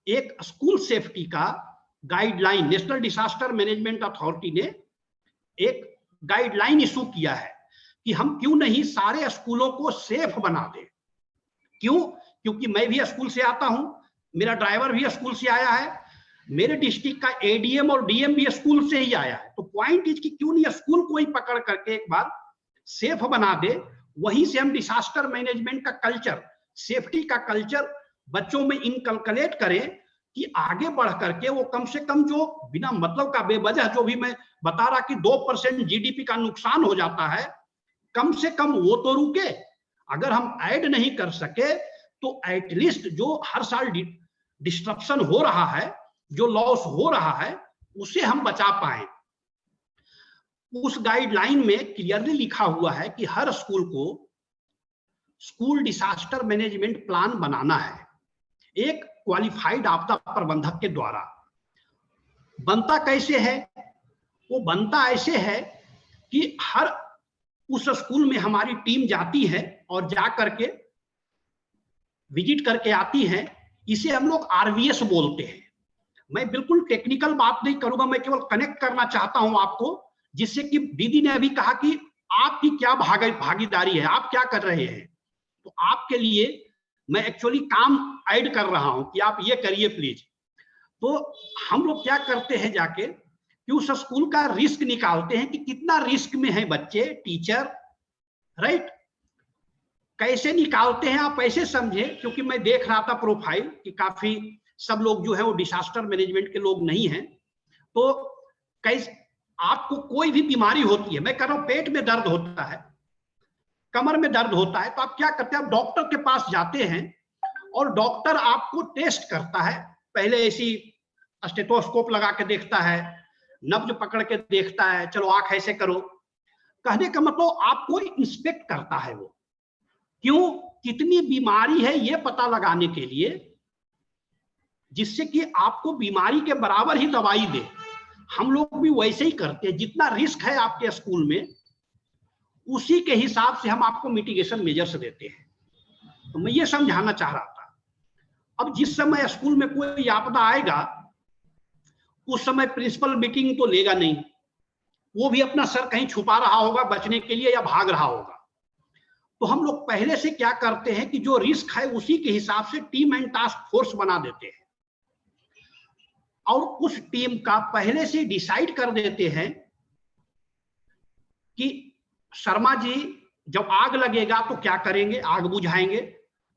एक स्कूल सेफ्टी का guideline, national disaster management authority ने एक गाइडलाइन इशू किया है कि हम क्यों नहीं सारे स्कूलों को सेफ बना दें। क्यों? क्योंकि मैं भी स्कूल से आता हूं, मेरा ड्राइवर भी स्कूल से आया है, मेरे डिस्ट्रिक्ट का एडीएम और डीएम भी स्कूल से ही आया है। तो पॉइंट इज कि क्यों नहीं स्कूल को ही पकड़ करके एक बार सेफ बना दे। वहीं से हम डिसास्टर मैनेजमेंट का कल्चर, सेफ्टी का कल्चर बच्चों में इनकलकलेट करें कि आगे बढ़ करके वो कम से कम जो बिना मतलब का बेवजह जो भी मैं बता रहा कि 2% जीडीपी का नुकसान हो जाता है, कम से कम वो तो रुके। अगर हम ऐड नहीं कर सके तो एटलीस्ट जो हर साल डिस्ट्रप्शन हो रहा है, जो लॉस हो रहा है, उसे हम बचा पाए। उस गाइडलाइन में क्लियरली लिखा हुआ है कि हर स्कूल को स्कूल डिसास्टर मैनेजमेंट प्लान बनाना है, एक क्वालिफाइड आपदा प्रबंधक के द्वारा। बनता कैसे है? वो बनता ऐसे है कि हर उस स्कूल में हमारी टीम जाती है और जा करके विजिट करके आती है। इसे हम लोग आरवीएस बोलते हैं। मैं बिल्कुल टेक्निकल बात नहीं करूंगा, मैं केवल कनेक्ट करना चाहता हूं आपको, जिससे कि दीदी ने अभी कहा कि आपकी क्या भागीदारी है, आप क्या कर रहे हैं। तो आपके लिए मैं एक्चुअली काम ऐड कर रहा हूं कि आप ये करिए प्लीज। तो हम लोग क्या करते हैं, जाके कि उस स्कूल का रिस्क निकालते हैं कि कितना रिस्क में है बच्चे, टीचर, राइट। कैसे निकालते हैं आप ऐसे समझे, क्योंकि मैं देख रहा था प्रोफाइल कि काफी सब लोग जो है वो डिसास्टर मैनेजमेंट के लोग नहीं हैं। तो कैसे आपको कोई भी बीमारी होती है, मैं कह रहा हूं पेट में दर्द होता है, कमर में दर्द होता है, तो आप क्या करते हैं? आप डॉक्टर के पास जाते हैं और डॉक्टर आपको टेस्ट करता है। पहले ऐसी स्टेथोस्कोप लगा के देखता है, नब्ज पकड़ के देखता है, चलो आंख ऐसे करो। कहने का मतलब आपको इंस्पेक्ट करता है वो। क्यों? कितनी बीमारी है ये पता लगाने के लिए, जिससे कि आपको बीमारी के बराबर ही दवाई दे। हम लोग भी वैसे ही करते हैं, जितना रिस्क है आपके स्कूल में उसी के हिसाब से हम आपको मिटिगेशन मेजर्स देते हैं। तो मैं ये समझाना चाह रहा था। अब जिस समय स्कूल में कोई आपदा आएगा, उस समय प्रिंसिपल मीटिंग तो लेगा नहीं, वो भी अपना सर कहीं छुपा रहा होगा बचने के लिए या भाग रहा होगा। तो हम लोग पहले से क्या करते हैं कि जो रिस्क है उसी के हिसाब से टीम एंड टास्क फोर्स बना देते हैं, और उस टीम का पहले से डिसाइड कर देते हैं कि शर्मा जी जब आग लगेगा तो क्या करेंगे, आग बुझाएंगे।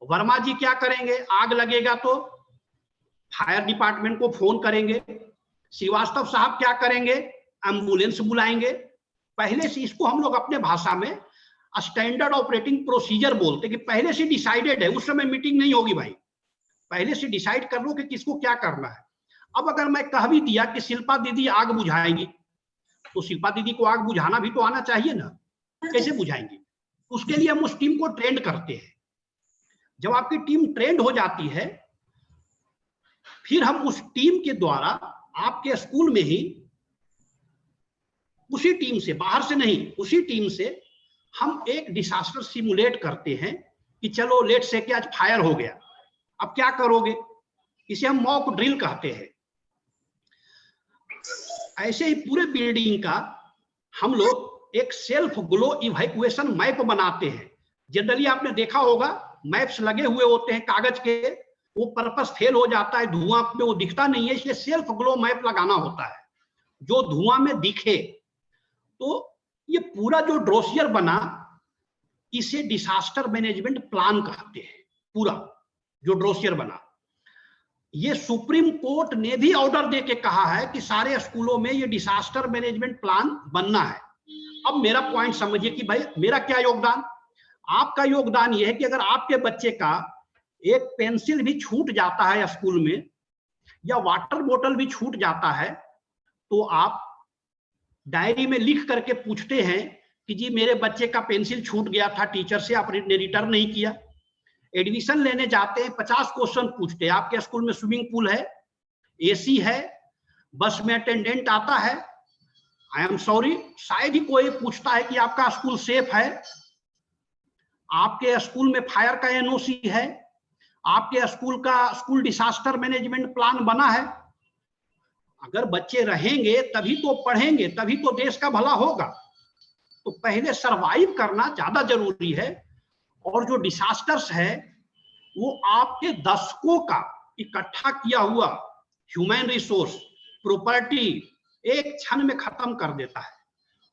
वर्मा जी क्या करेंगे, आग लगेगा तो फायर डिपार्टमेंट को फोन करेंगे। श्रीवास्तव साहब क्या करेंगे, एम्बुलेंस बुलाएंगे। पहले से इसको हम लोग अपने भाषा में स्टैंडर्ड ऑपरेटिंग प्रोसीजर बोलते कि पहले से डिसाइडेड है, उस समय मीटिंग नहीं होगी भाई, पहले से डिसाइड कर लो कि किसको क्या करना है। अब अगर मैं कह भी दिया कि शिल्पा दीदी आग बुझाएंगी, तो शिल्पा दीदी को आग बुझाना भी तो आना चाहिए ना, कैसे बुझाएंगी? उसके लिए हम उस टीम को ट्रेंड करते हैं। जब आपकी टीम ट्रेंड हो जाती है, फिर हम उस टीम के द्वारा आपके स्कूल में ही उसी टीम से, बाहर से नहीं, उसी टीम से हम एक डिसास्टर सिमुलेट करते हैं कि चलो लेट से कि आज फायर हो गया, अब क्या करोगे? इसे हम मॉक ड्रिल कहते हैं। ऐसे ही पूरे बिल्डिंग का हम लोग एक सेल्फ ग्लो इवैक्यूएशन मैप बनाते हैं। जनरली आपने देखा होगा मैप्स लगे हुए होते हैं कागज के, वो पर्पस फेल हो जाता है, धुआं में वो दिखता नहीं है, इसलिए सेल्फ ग्लो मैप लगाना होता है जो धुआं में दिखे। तो ये पूरा जो ड्रोसियर बना, इसे डिसास्टर मैनेजमेंट प्लान कहते हैं। पूरा जो ड्रोसियर बना, ये सुप्रीम कोर्ट ने भी ऑर्डर दे के कहा है कि सारे स्कूलों में ये डिजास्टर मैनेजमेंट प्लान बनना है। अब मेरा पॉइंट समझिए कि भाई मेरा क्या योगदान, आपका योगदान ये है कि अगर आपके बच्चे का एक पेंसिल भी छूट जाता है स्कूल में या वाटर बोतल भी छूट जाता है, तो आप डायरी में लिख करके पूछते हैं कि जी मेरे बच्चे का पेंसिल छूट गया था, टीचर से आपने रिटर्न नहीं किया। एडमिशन लेने जाते हैं, 50 क्वेश्चन पूछते हैं, आपके स्कूल में स्विमिंग पूल है, एसी है, बस में अटेंडेंट आता है? आई एम सॉरी, शायद ही कोई पूछता है कि आपका स्कूल सेफ है, आपके स्कूल में फायर का एनओसी है, आपके स्कूल का स्कूल डिजास्टर मैनेजमेंट प्लान बना है। अगर बच्चे रहेंगे तभी तो पढ़ेंगे, तभी तो देश का भला होगा। तो पहले सरवाइव करना ज्यादा जरूरी है। और जो डिजास्टर्स है वो आपके दशकों का इकट्ठा किया हुआ ह्यूमन रिसोर्स, प्रॉपर्टी एक क्षण में खत्म कर देता है।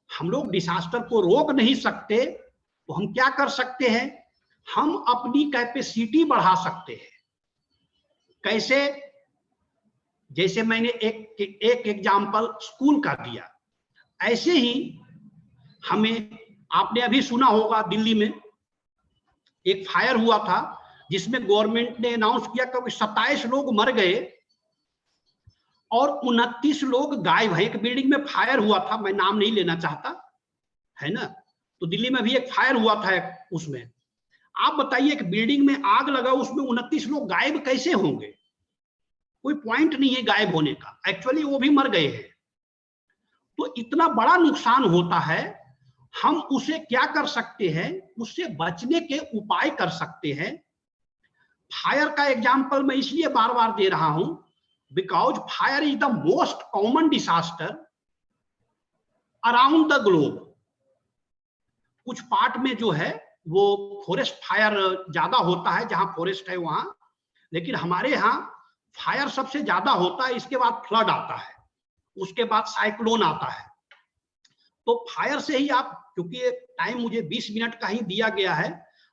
हम लोग डिजास्टर को रोक नहीं सकते, तो हम क्या कर सकते हैं, हम अपनी कैपेसिटी बढ़ा सकते हैं। कैसे? जैसे मैंने एक एग्जांपल स्कूल का दिया, ऐसे ही हमें, आपने अभी सुना होगा दिल्ली में एक फायर हुआ था जिसमें गवर्नमेंट ने अनाउंस किया कि 27 लोग मर गए और 29 लोग गायब हैं। एक बिल्डिंग में फायर हुआ था, मैं नाम नहीं लेना चाहता, है ना। तो दिल्ली में भी एक फायर हुआ था उसमें। आप बताइए, एक बिल्डिंग में आग लगा, उसमें 29 लोग गायब कैसे होंगे? कोई पॉइंट नहीं है गायब होने का, एक्चुअली वो भी मर गए हैं। तो इतना बड़ा नुकसान होता है, हम उसे क्या कर सकते हैं, उससे बचने के उपाय कर सकते हैं। फायर का एग्जांपल मैं इसलिए बार बार दे रहा हूं because fire is the most common disaster around the globe. कुछ पार्ट में जो है वो फॉरेस्ट फायर ज्यादा होता है, जहां फॉरेस्ट है वहां, लेकिन हमारे यहाँ फायर सबसे ज्यादा होता है, इसके बाद फ्लड आता है, उसके बाद साइक्लोन आता है। तो फायर से ही आप, क्योंकि टाइम मुझे 20 मिनट का ही दिया गया है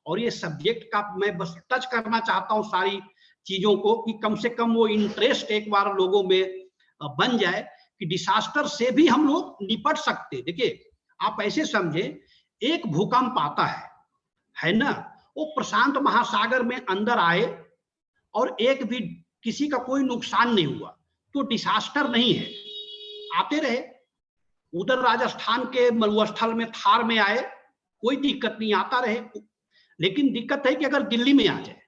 और ये सब्जेक्ट का मैं बस टच करना चाहता हूं सारी चीजों को, कि कम से कम वो इंटरेस्ट एक बार लोगों में बन जाए कि डिजास्टर से भी हम लोग निपट सकते। देखिए आप ऐसे समझे, एक भूकंप आता है ना, वो प्रशांत महासागर में अंदर आए और एक भी किसी का कोई नुकसान नहीं हुआ, तो डिजास्टर नहीं है। आते रहे, उधर राजस्थान के मरुस्थल में थार में आए, कोई दिक्कत नहीं, आता रहे। लेकिन दिक्कत है कि अगर दिल्ली में आ जाए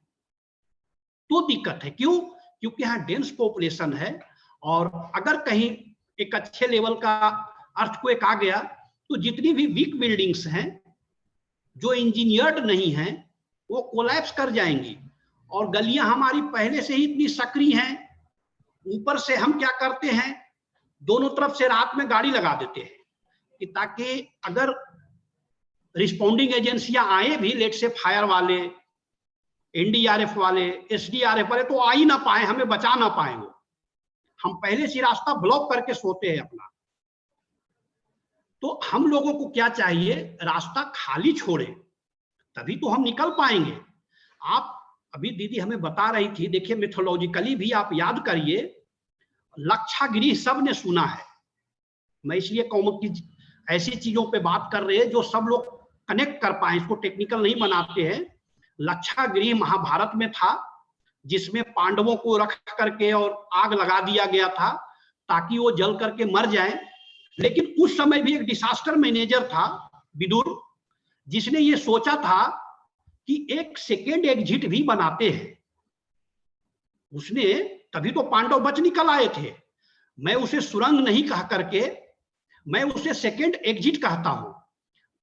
तो दिक्कत है। क्यों? क्योंकि यहाँ डेंस पॉपुलेशन है, और अगर कहीं एक अच्छे लेवल का अर्थक्वेक आ गया तो जितनी भी वीक बिल्डिंग्स हैं जो इंजीनियर्ड नहीं हैं वो कोलैप्स कर जाएंगी। और गलियां हमारी पहले से ही इतनी सक्रिय हैं, ऊपर से हम क्या करते हैं, दोनों तरफ से रात में गाड़ी लगा देते हैं कि ताकि अगर रिस्पॉन्डिंग एजेंसियां आए भी, लेट से फायर वाले, एनडीआरएफ वाले, एसडीआरएफ वाले, तो आ ही ना पाए, हमें बचा ना पाए वो। हम पहले से रास्ता ब्लॉक करके सोते हैं अपना। तो हम लोगों को क्या चाहिए, रास्ता खाली छोड़े, तभी तो हम निकल पाएंगे। आप अभी दीदी हमें बता रही थी, देखिए मिथोलॉजिकली भी आप याद करिए, लक्षागिरी सब ने सुना है। मैं इसलिए कहूँ कि ऐसी चीजों पे बात कर रहे हैं जो सब लोग कनेक्ट कर पाए, इसको टेक्निकल नहीं बनाते हैं। लक्षागिरी महाभारत में था, जिसमें पांडवों को रख करके और आग लगा दिया गया था ताकि वो जल करके मर जाएं। लेकिन उस समय भी एक डिजास्टर मैनेजर था विदुर, जिसने ये सोचा था कि एक सेकेंड एग्जिट भी बनाते हैं। उसने, तभी तो पांडव बच निकल आए थे। मैं उसे सुरंग नहीं कह करके, मैं उसे सेकेंड एग्जिट कहता हूं।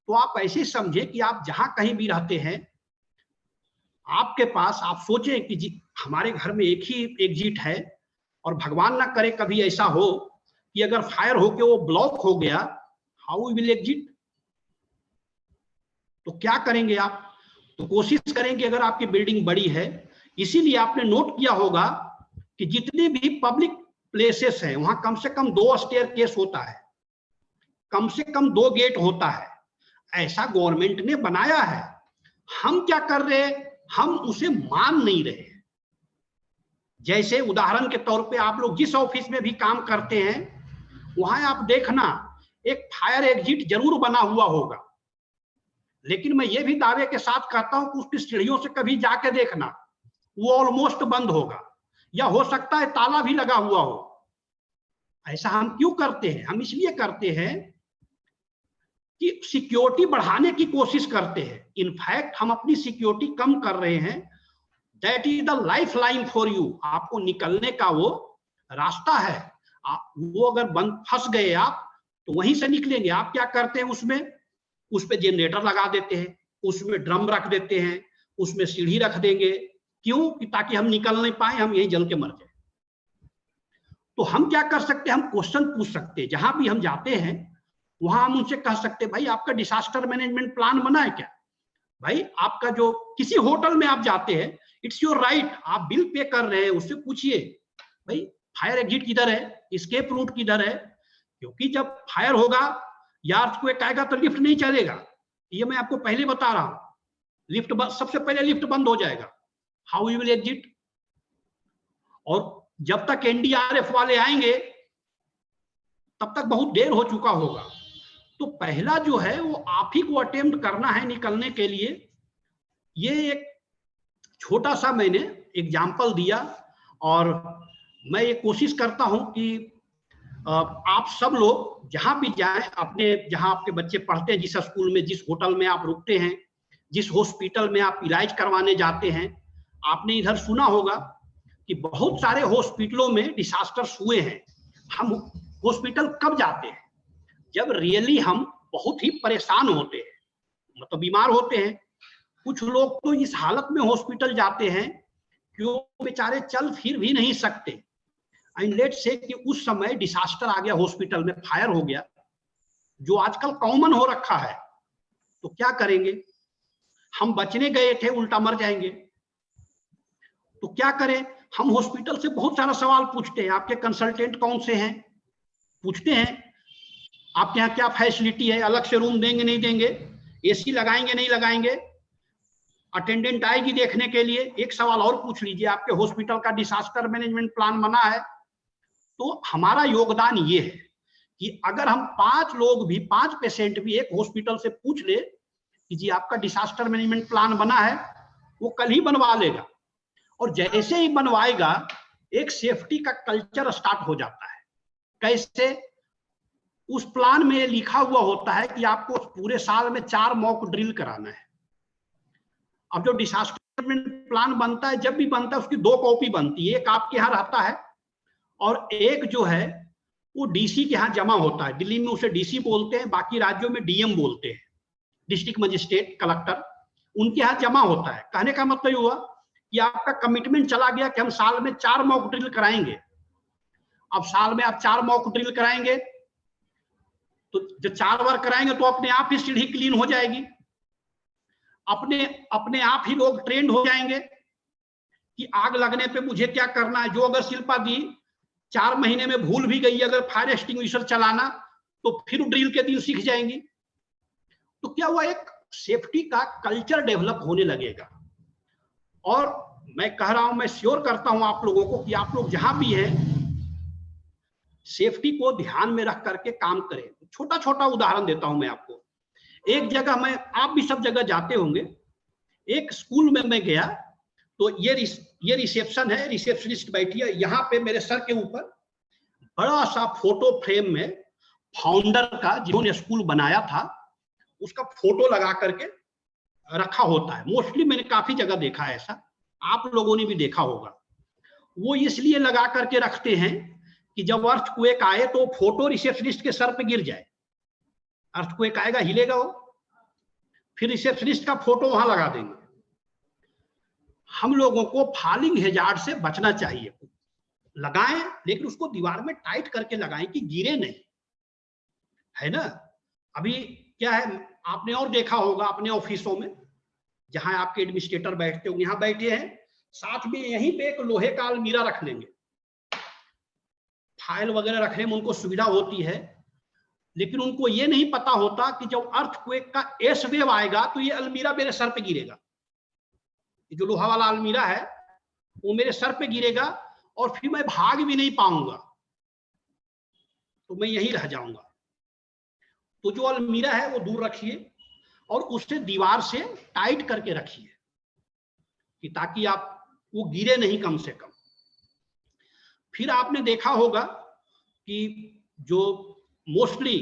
तो आप ऐसे समझे कि आप जहां कहीं भी रहते हैं, आपके पास, आप सोचें कि हमारे घर में एक ही एग्जिट है, और भगवान ना करे कभी ऐसा हो कि अगर फायर होके वो ब्लॉक हो गया, हाउ विल एग्जिट, तो क्या करेंगे आप? तो कोशिश करेंगे, अगर आपकी बिल्डिंग बड़ी है, इसीलिए आपने नोट किया होगा कि जितने भी पब्लिक प्लेसेस हैं वहां कम से कम 2 स्टेयरकेस होता है, कम से कम 2 गेट होता है। ऐसा गवर्नमेंट ने बनाया है। हम क्या कर रहे हैं, हम उसे मान नहीं रहे। जैसे उदाहरण के तौर पे आप लोग जिस ऑफिस में भी काम करते हैं वहां आप देखना एक फायर एग्जिट जरूर बना हुआ होगा, लेकिन मैं ये भी दावे के साथ कहता हूं कि उसकी सीढ़ियों से कभी जाके देखना, वो ऑलमोस्ट बंद होगा या हो सकता है ताला भी लगा हुआ हो। ऐसा हम क्यों करते हैं? हम इसलिए करते हैं कि सिक्योरिटी बढ़ाने की कोशिश करते हैं। इनफैक्ट हम अपनी सिक्योरिटी कम कर रहे हैं। That is the life line for you. आपको निकलने का वो रास्ता है। वो अगर बंद फंस गए आप तो वहीं से निकलेंगे। आप क्या करते हैं? उस पे जनरेटर लगा देते हैं, उसमें ड्रम रख देते हैं, उसमें सीढ़ी रख देंगे। क्यों? कि ताकि हम निकल नहीं पाए, हम यहीं जल के मर जाए। तो हम क्या कर सकते हैं? हम क्वेश्चन पूछ सकते हैं। जहां भी हम जाते हैं वहां हम उनसे कह सकते हैं, भाई आपका डिजास्टर मैनेजमेंट प्लान बना है क्या? भाई आपका जो किसी होटल में आप जाते हैं, इट्स योर राइट, आप बिल पे कर रहे हैं, उससे पूछिए भाई फायर एग्जिट किधर है, एस्केप रूट किधर है। क्योंकि जब फायर होगा या अर्थक्वेक आएगा तो लिफ्ट नहीं चलेगा, ये मैं आपको पहले बता रहा हूं। लिफ्ट सबसे पहले लिफ्ट बंद हो जाएगा। How you will exit? और जब तक एनडीआरएफ वाले आएंगे तब तक बहुत देर हो चुका होगा। तो पहला जो है वो आप ही को अटेम्प्ट करना है निकलने के लिए। ये एक छोटा सा मैंने एग्जाम्पल दिया और मैं ये कोशिश करता हूं कि आप सब लोग जहां भी जाएं, अपने जहां आपके बच्चे पढ़ते हैं, जिस स्कूल में, जिस होटल में आप रुकते हैं, जिस हॉस्पिटल में आप इलाज करवाने जाते हैं, आपने इधर सुना होगा कि बहुत सारे हॉस्पिटलों में डिसास्टर्स हुए हैं। हम हॉस्पिटल कब जाते हैं? जब रियली हम बहुत ही परेशान होते हैं, मतलब बीमार होते हैं। कुछ लोग तो इस हालत में हॉस्पिटल जाते हैं कि वो बेचारे चल फिर भी नहीं सकते। एंड लेट्स से कि उस समय डिसास्टर आ गया, हॉस्पिटल में फायर हो गया, जो आजकल कॉमन हो रखा है। तो क्या करेंगे? हम बचने गए थे, उल्टा मर जाएंगे। तो क्या करें? हम हॉस्पिटल से बहुत सारा सवाल पूछते हैं। आपके कंसल्टेंट कौन से हैं? पूछते हैं आपके यहाँ क्या फैसिलिटी है, अलग से रूम देंगे नहीं देंगे, एसी लगाएंगे नहीं लगाएंगे, अटेंडेंट आएगी देखने के लिए। एक सवाल और पूछ लीजिए, आपके हॉस्पिटल का डिसास्टर मैनेजमेंट प्लान बना है? तो हमारा योगदान ये है कि अगर हम 5 लोग भी, 5 पेशेंट भी एक हॉस्पिटल से पूछ ले कि जी आपका डिसास्टर मैनेजमेंट प्लान बना है, वो कल ही बनवा लेगा। और जैसे ही बनवाएगा एक सेफ्टी का कल्चर स्टार्ट हो जाता है। कैसे? उस प्लान में लिखा हुआ होता है कि आपको पूरे साल में 4 मॉक ड्रिल कराना है। अब जो डिसास्टर मैनेजमेंट प्लान बनता है, जब भी बनता है उसकी 2 कॉपी बनती है। एक आपके यहाँ रहता है और एक जो है वो डीसी के यहाँ जमा होता है। दिल्ली में उसे डीसी बोलते हैं, बाकी राज्यों में डीएम बोलते हैं, डिस्ट्रिक्ट मजिस्ट्रेट, कलेक्टर, उनके यहाँ जमा होता है। कहने का मतलब हुआ कि आपका कमिटमेंट चला गया कि हम साल में 4 मॉक ड्रिल कराएंगे। अब साल में आप 4 मॉक ड्रिल कराएंगे तो जो 4 बार कराएंगे तो अपने आप ही सीढ़ी क्लीन हो जाएगी, अपने आप ही लोग ट्रेंड हो जाएंगे कि आग लगने पे मुझे क्या करना है। जो अगर शिल्पा दी 4 महीने में भूल भी गई अगर फायर एक्सटिंग्विशर चलाना, तो फिर ड्रिल के दिन सीख जाएंगी। तो क्या हुआ? एक सेफ्टी का कल्चर डेवलप होने लगेगा। और मैं कह रहा हूं, मैं श्योर करता हूं आप लोगों को कि आप लोग जहां भी हैं सेफ्टी को ध्यान में रख करके काम करें। छोटा छोटा उदाहरण देता हूं मैं आपको। एक जगह, मैं, आप भी सब जगह जाते होंगे, एक स्कूल में मैं गया तो ये रिसेप्शन है, रिसेप्शनिस्ट बैठी है। यहाँ पे मेरे सर के ऊपर बड़ा सा फोटो फ्रेम में फाउंडर का, जिन्होंने स्कूल बनाया था, उसका फोटो लगा करके रखा होता है। मोस्टली मैंने काफी जगह देखा है ऐसा, आप लोगों ने भी देखा होगा। वो इसलिए लगा करके रखते हैं कि जब अर्थक्वेक आए तो फोटो रिसेप्शनिस्ट के सर पे गिर जाए। अर्थक्वेक आएगा, हिलेगा वो, फिर रिसेप्शनिस्ट का फोटो वहां लगा देंगे। हम लोगों को फॉलिंग हैजार्ड से बचना चाहिए। लगाएं, लेकिन उसको दीवार में टाइट करके लगाएं कि गिरे नहीं, है ना। अभी क्या है, आपने और देखा होगा अपने ऑफिसों में, जहां आपके एडमिनिस्ट्रेटर बैठते होंगे, यहाँ बैठे हैं, साथ में यहीं पे एक लोहे का अलमीरा रख लेंगे। फाइल वगैरह रखने में उनको सुविधा होती है, लेकिन उनको ये नहीं पता होता कि जब अर्थक्वेक का एस वेव आएगा तो ये अलमीरा मेरे सर पे गिरेगा। जो लोहा वाला अलमीरा है वो मेरे सर पे गिरेगा और फिर मैं भाग भी नहीं पाऊंगा, तो मैं यहीं रह जाऊंगा। तो जो अलमीरा है वो दूर रखिए और उसे दीवार से टाइट करके रखिए कि ताकि आप वो गिरे नहीं कम से कम। फिर आपने देखा होगा कि जो मोस्टली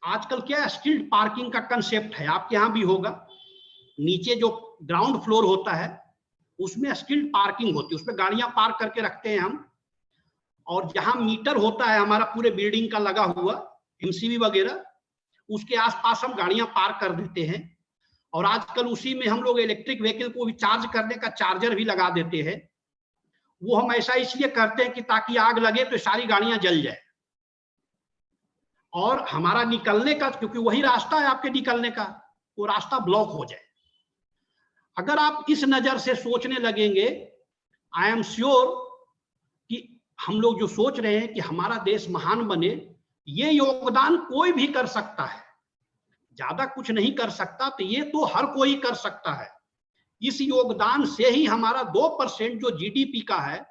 आजकल क्या है, स्ट्रीट पार्किंग का कंसेप्ट है, आपके यहां भी होगा। नीचे जो ग्राउंड फ्लोर होता है उसमें स्ट्रीट पार्किंग होती है, उसमें गाड़ियां पार्क करके रखते हैं हम। और जहां मीटर होता है हमारा पूरे बिल्डिंग का लगा हुआ, एमसीबी वगैरह, उसके आसपास हम गाड़ियां पार्क कर देते हैं। और आजकल उसी में हम लोग इलेक्ट्रिक व्हीकल को भी चार्ज करने का चार्जर भी लगा देते हैं। वो हम ऐसा इसलिए करते हैं कि ताकि आग लगे तो सारी गाड़ियां जल जाए और हमारा निकलने का, क्योंकि वही रास्ता है आपके निकलने का, वो रास्ता ब्लॉक हो जाए। अगर आप इस नजर से सोचने लगेंगे, आई एम श्योर कि हम लोग जो सोच रहे हैं कि हमारा देश महान बने, ये योगदान कोई भी कर सकता है। ज्यादा कुछ नहीं कर सकता तो ये तो हर कोई कर सकता है। इस योगदान से ही हमारा 2% जो जीडीपी का है,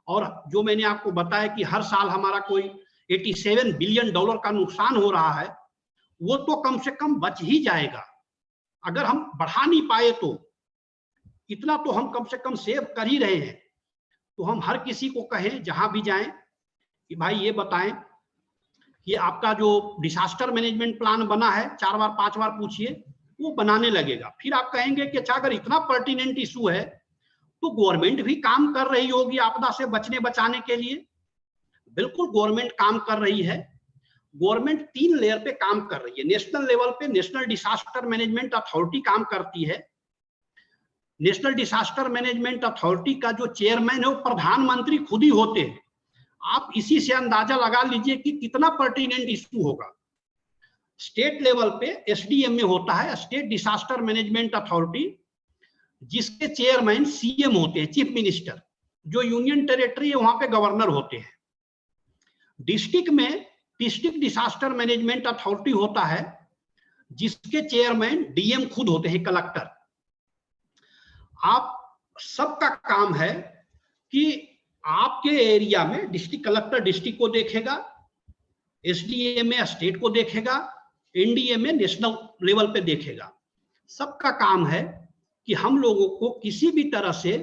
और जो मैंने आपको बताया कि हर साल हमारा कोई $87 बिलियन का नुकसान हो रहा है, वो तो कम से कम बच ही जाएगा। अगर हम बढ़ा नहीं पाए तो इतना तो हम कम से कम सेव कर ही रहे हैं। तो हम हर किसी को कहें जहां भी जाएं कि भाई ये बताएं कि आपका जो डिजास्टर मैनेजमेंट प्लान बना है, 4 बार 5 बार पूछिए, वो बनाने लगेगा। फिर आप कहेंगे कि अच्छा अगर इतना पर्टिनेंट इशू है तो गवर्नमेंट भी काम कर रही होगी आपदा से बचने बचाने के लिए। बिल्कुल गवर्नमेंट काम कर रही है। गवर्नमेंट 3 लेयर पे काम कर रही है। नेशनल लेवल पे नेशनल डिजास्टर मैनेजमेंट अथॉरिटी काम करती है। नेशनल डिजास्टर मैनेजमेंट अथॉरिटी का जो चेयरमैन है वो प्रधानमंत्री खुद ही होते हैं। आप इसी से अंदाजा लगा लीजिए कि कितना पर्टिनेंट इशू होगा। स्टेट लेवल पे एसडीएम में होता है, स्टेट डिजास्टर मैनेजमेंट अथॉरिटी, जिसके चेयरमैन सीएम होते हैं, चीफ मिनिस्टर। जो यूनियन टेरिटरी है वहां पे गवर्नर होते हैं। डिस्ट्रिक्ट में डिस्ट्रिक्ट डिजास्टर मैनेजमेंट अथॉरिटी होता है, जिसके चेयरमैन डीएम खुद होते हैं, कलेक्टर। आप सबका काम है कि आपके एरिया में डिस्ट्रिक्ट कलेक्टर डिस्ट्रिक्ट को देखेगा, एसडीएम में स्टेट को देखेगा, एनडीए में नेशनल लेवल पे देखेगा। सबका काम है कि हम लोगों को किसी भी तरह से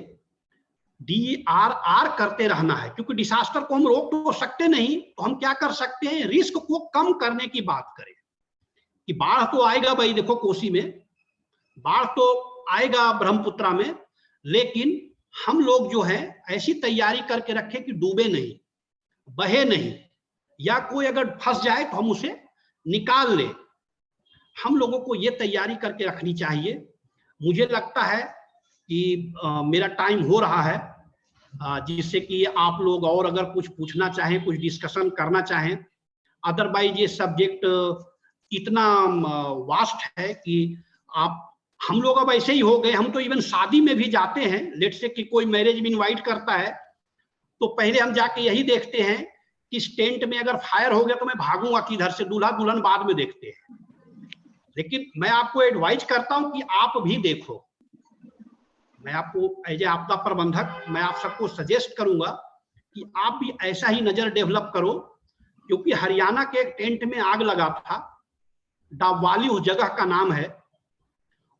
DRR करते रहना है, क्योंकि डिजास्टर को हम रोक तो सकते नहीं, तो हम क्या कर सकते हैं, रिस्क को कम करने की बात करें। कि बाढ़ तो आएगा भाई, देखो कोसी में बाढ़ तो आएगा, ब्रह्मपुत्रा में, लेकिन हम लोग जो है ऐसी तैयारी करके रखें कि डूबे नहीं, बहे नहीं, या कोई अगर फंस जाए तो हम उसे निकाल ले। हम लोगों को ये तैयारी करके रखनी चाहिए। मुझे लगता है कि मेरा टाइम हो रहा है, जिससे कि आप लोग और अगर कुछ पूछना चाहें, कुछ डिस्कशन करना चाहें। अदरवाइज ये सब्जेक्ट इतना वास्ट है कि आप, हम लोग अब ऐसे ही हो गए, हम तो इवन शादी में भी जाते हैं, लेट से कि कोई मैरिज में इनवाइट करता है तो पहले हम जाके यही देखते हैं कि इस टेंट में अगर फायर हो गया तो मैं भागूंगा किधर से, दूल्हा दुल्हन बाद में देखते हैं। लेकिन मैं आपको एडवाइज करता हूं कि आप भी देखो। मैं आपको एज ए आपदा प्रबंधक मैं आप सबको सजेस्ट करूंगा कि आप भी ऐसा ही नजर डेवलप करो, क्योंकि हरियाणा के एक टेंट में आग लगा था, डाबवाली उस जगह का नाम है।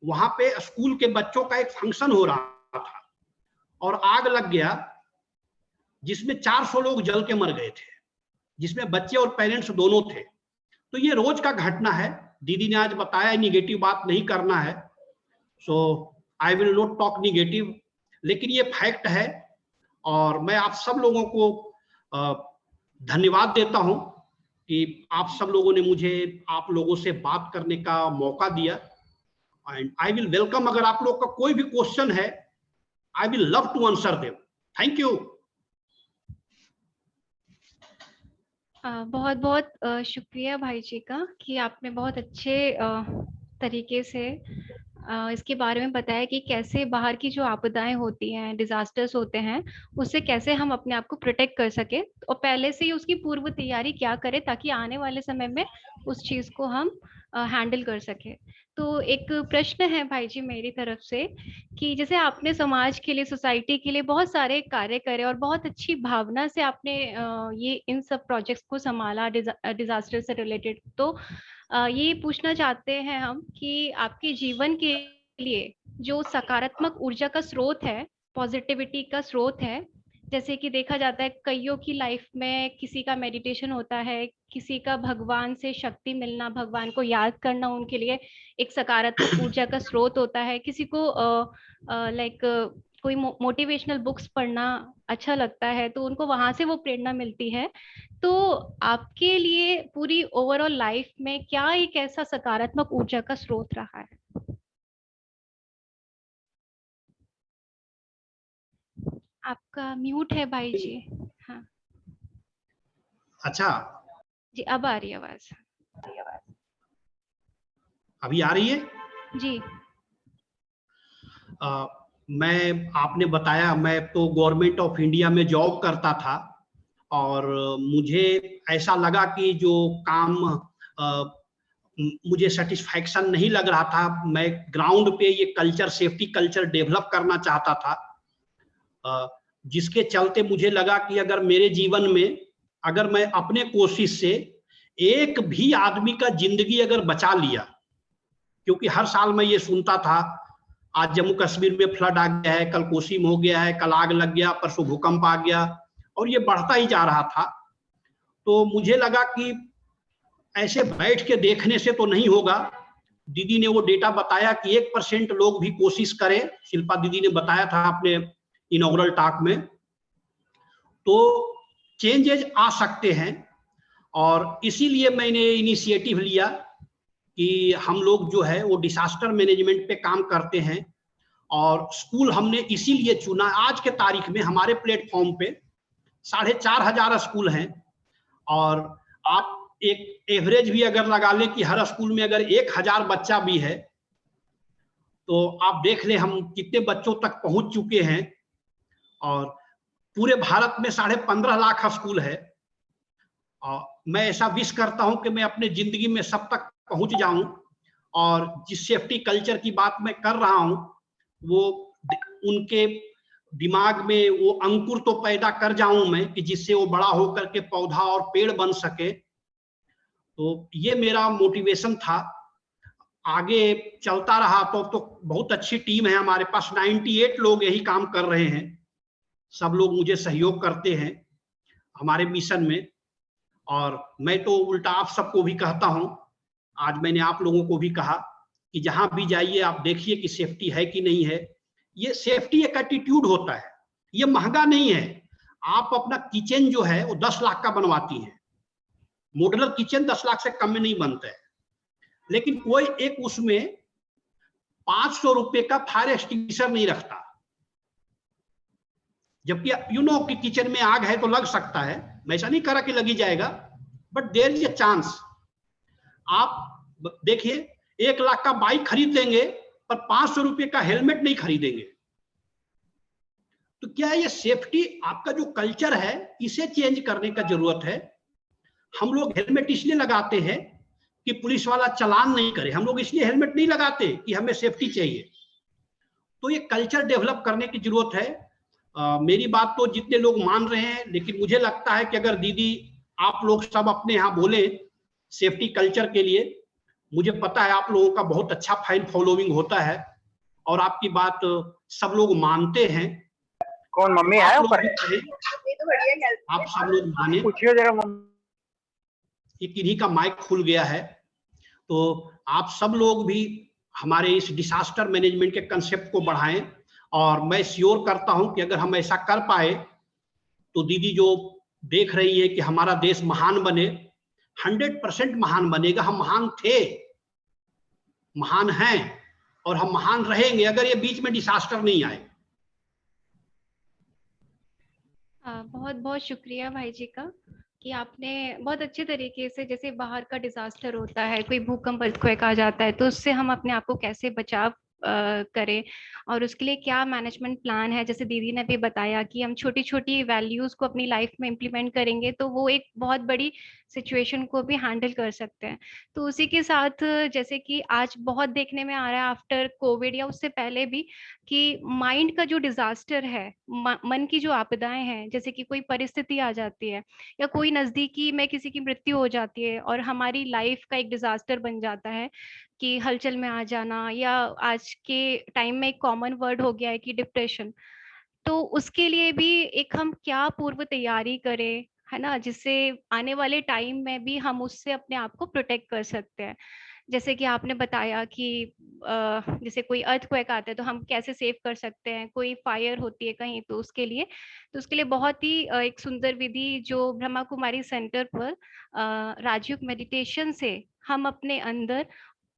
वहां पे स्कूल के बच्चों का एक फंक्शन हो रहा था और आग लग गया, जिसमें 400 लोग जल के मर गए थे, जिसमें बच्चे और पेरेंट्स दोनों थे। तो ये रोज का घटना है। दीदी ने आज बताया निगेटिव बात नहीं करना है, so I will not talk negative, लेकिन ये फैक्ट है। और मैं आप सब लोगों को धन्यवाद देता हूं कि आप सब लोगों ने मुझे आप लोगों से बात करने का मौका दिया। एंड आई विल वेलकम, अगर आप लोग का कोई भी क्वेश्चन है, I will love to answer them. Thank you. बहुत बहुत शुक्रिया भाई जी का कि आपने बहुत अच्छे तरीके से इसके बारे में बताया कि कैसे बाहर की जो आपदाएं होती हैं, डिजास्टर्स होते हैं, उससे कैसे हम अपने आप को प्रोटेक्ट कर सके और पहले से ही उसकी पूर्व तैयारी क्या करें ताकि आने वाले समय में उस चीज को हम हैंडल कर सके। तो एक प्रश्न है भाई जी मेरी तरफ से कि जैसे आपने समाज के लिए, सोसाइटी के लिए बहुत सारे कार्य करे और बहुत अच्छी भावना से आपने ये इन सब प्रोजेक्ट्स को संभाला डिजास्टर से रिलेटेड, तो ये पूछना चाहते हैं हम कि आपके जीवन के लिए जो सकारात्मक ऊर्जा का स्रोत है, पॉजिटिविटी का स्रोत है, जैसे कि देखा जाता है कईयों की लाइफ में किसी का मेडिटेशन होता है, किसी का भगवान से शक्ति मिलना, भगवान को याद करना उनके लिए एक सकारात्मक ऊर्जा का स्रोत होता है, किसी को लाइक कोई मोटिवेशनल बुक्स पढ़ना अच्छा लगता है तो उनको वहां से वो प्रेरणा मिलती है। तो आपके लिए पूरी ओवरऑल लाइफ में क्या एक ऐसा सकारात्मक ऊर्जा का स्रोत रहा है? आपका म्यूट है भाई जी। हाँ अच्छा, जी, अब आ रही है आवाज। अभी आ रही है? जी मैं, आपने बताया, मैं तो गवर्नमेंट ऑफ इंडिया में जॉब करता था और मुझे ऐसा लगा कि जो काम मुझे सेटिस्फैक्शन नहीं लग रहा था, मैं ग्राउंड पे ये कल्चर, सेफ्टी कल्चर डेवलप करना चाहता था, जिसके चलते मुझे लगा कि अगर मेरे जीवन में, अगर मैं अपने कोशिश से एक भी आदमी का जिंदगी अगर बचा लिया, क्योंकि हर साल मैं ये सुनता था, आज जम्मू कश्मीर में फ्लड आ गया है, कल कोसीम हो गया है, कल आग लग गया, परसों भूकंप आ गया, और ये बढ़ता ही जा रहा था। तो मुझे लगा कि ऐसे बैठ के देखने से तो नहीं होगा। दीदी ने वो डेटा बताया कि 1% लोग भी कोशिश करें, शिल्पा दीदी ने बताया था अपने इनॉग्रल टॉक में, तो चेंजेस आ सकते हैं। और इसीलिए मैंने इनिशिएटिव लिया कि हम लोग जो है वो डिसास्टर मैनेजमेंट पे काम करते हैं, और स्कूल हमने इसीलिए चुना। आज के तारीख में हमारे प्लेटफॉर्म पे 4,500 स्कूल हैं, और आप एक एवरेज भी अगर लगा लें कि हर स्कूल में अगर 1,000 बच्चा भी है, तो आप देख लें हम कितने बच्चों तक पहुंच चुके हैं। और पूरे भारत में 15.5 लाख स्कूल है, और मैं ऐसा विश करता हूं कि मैं अपने जिंदगी में सब तक पहुंच जाऊं, और जिस सेफ्टी कल्चर की बात मैं कर रहा हूं वो उनके दिमाग में वो अंकुर तो पैदा कर जाऊं मैं, कि जिससे वो बड़ा होकर के पौधा और पेड़ बन सके। तो ये मेरा मोटिवेशन था। आगे चलता रहा तो बहुत अच्छी टीम है हमारे पास, 98 लोग यही काम कर रहे हैं, सब लोग मुझे सहयोग करते हैं हमारे मिशन में। और मैं तो उल्टा आप सबको भी कहता हूं, आज मैंने आप लोगों को भी कहा कि जहां भी जाइए आप देखिए कि सेफ्टी है कि नहीं है। ये सेफ्टी एक एटीट्यूड होता है, ये महंगा नहीं है। आप अपना किचन जो है वो 10 लाख का बनवाती हैं, मॉड्यूलर किचन 10 लाख से कम में नहीं बनता है, लेकिन कोई एक उसमें 500 रुपए का फायर एक्सटिंग्विशर नहीं रखता। जबकि यू नो कि किचन में आग है तो लग सकता है, मैं ऐसा नहीं करा कि लगी जाएगा, but there is a chance. आप देखिए 1 लाख का बाइक खरीद लेंगे पर 500 रुपए का हेलमेट नहीं खरीदेंगे। तो क्या ये सेफ्टी आपका जो कल्चर है इसे चेंज करने का जरूरत है। हम लोग हेलमेट इसलिए लगाते हैं कि पुलिस वाला चालान नहीं करे, हम लोग इसलिए हेलमेट नहीं लगाते कि हमें सेफ्टी चाहिए। तो ये कल्चर डेवलप करने की जरूरत है। मेरी बात तो जितने लोग मान रहे हैं, लेकिन मुझे लगता है कि अगर दीदी आप लोग सब अपने यहाँ बोले सेफ्टी कल्चर के लिए, मुझे पता है आप लोगों का बहुत अच्छा फैन फॉलोइंग होता है और आपकी बात सब लोग मानते हैं। कौन मम्मी है ऊपर? आप सब लोग माने। पूछिए जरा मम्मी। एक इन्हीं का माइक खुल गया है, तो आप सब लोग भी हमारे इस डिसास्टर मैनेजमेंट के कंसेप्ट को बढ़ाएं। और मैं श्योर करता हूं कि अगर हम ऐसा कर पाए तो दीदी जो देख रही है कि हमारा देश महान बने, 100% महान बनेगा। हम महान थे, महान हैं और हम महान रहेंगे अगर ये बीच में डिसास्टर नहीं आए। बहुत बहुत शुक्रिया भाई जी का कि आपने बहुत अच्छे तरीके से, जैसे बाहर का डिजास्टर होता है, कोई भूकंप अर्थक्वेक आ जाता है, तो उससे हम अपने आप को कैसे बचाव करें और उसके लिए क्या मैनेजमेंट प्लान है। जैसे दीदी ने भी बताया कि हम छोटी छोटी वैल्यूज को अपनी लाइफ में इम्प्लीमेंट करेंगे तो वो एक बहुत बड़ी सिचुएशन को भी हैंडल कर सकते हैं। तो उसी के साथ जैसे कि आज बहुत देखने में आ रहा है आफ्टर कोविड या उससे पहले भी, कि माइंड का जो डिजास्टर है, मन की जो आपदाएं हैं, जैसे कि कोई परिस्थिति आ जाती है या कोई नजदीकी में किसी की मृत्यु हो जाती है और हमारी लाइफ का एक डिजास्टर बन जाता है कि हलचल में आ जाना, या आज के टाइम में एक कॉमन वर्ड हो गया है कि डिप्रेशन। तो उसके लिए भी एक हम क्या पूर्व तैयारी करें, है ना, जिससे आने वाले टाइम में भी हम उससे अपने आप को प्रोटेक्ट कर सकते हैं। जैसे कि आपने बताया कि जैसे कोई अर्थक्वेक आता है तो हम कैसे सेव कर सकते हैं, कोई फायर होती है कहीं तो उसके लिए बहुत ही एक सुंदर विधि जो ब्रह्मा कुमारी सेंटर पर राजयोग मेडिटेशन से हम अपने अंदर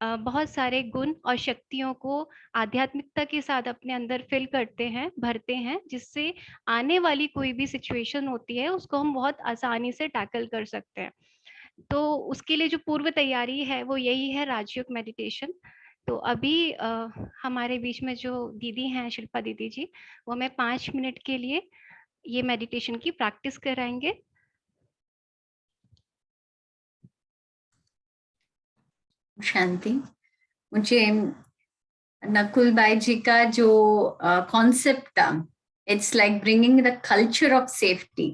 बहुत सारे गुण और शक्तियों को आध्यात्मिकता के साथ अपने अंदर फिल करते हैं, भरते हैं, जिससे आने वाली कोई भी सिचुएशन होती है उसको हम बहुत आसानी से टैकल कर सकते हैं। तो उसके लिए जो पूर्व तैयारी है वो यही है, राजयोग मेडिटेशन। तो अभी हमारे बीच में जो दीदी हैं, शिल्पा दीदी जी, वो हमें 5 मिनट के लिए ये मेडिटेशन की प्रैक्टिस कराएंगे। शांति। मुझे नकुल भाई जी का जो कॉन्सेप्ट था, it's like bringing the culture of safety,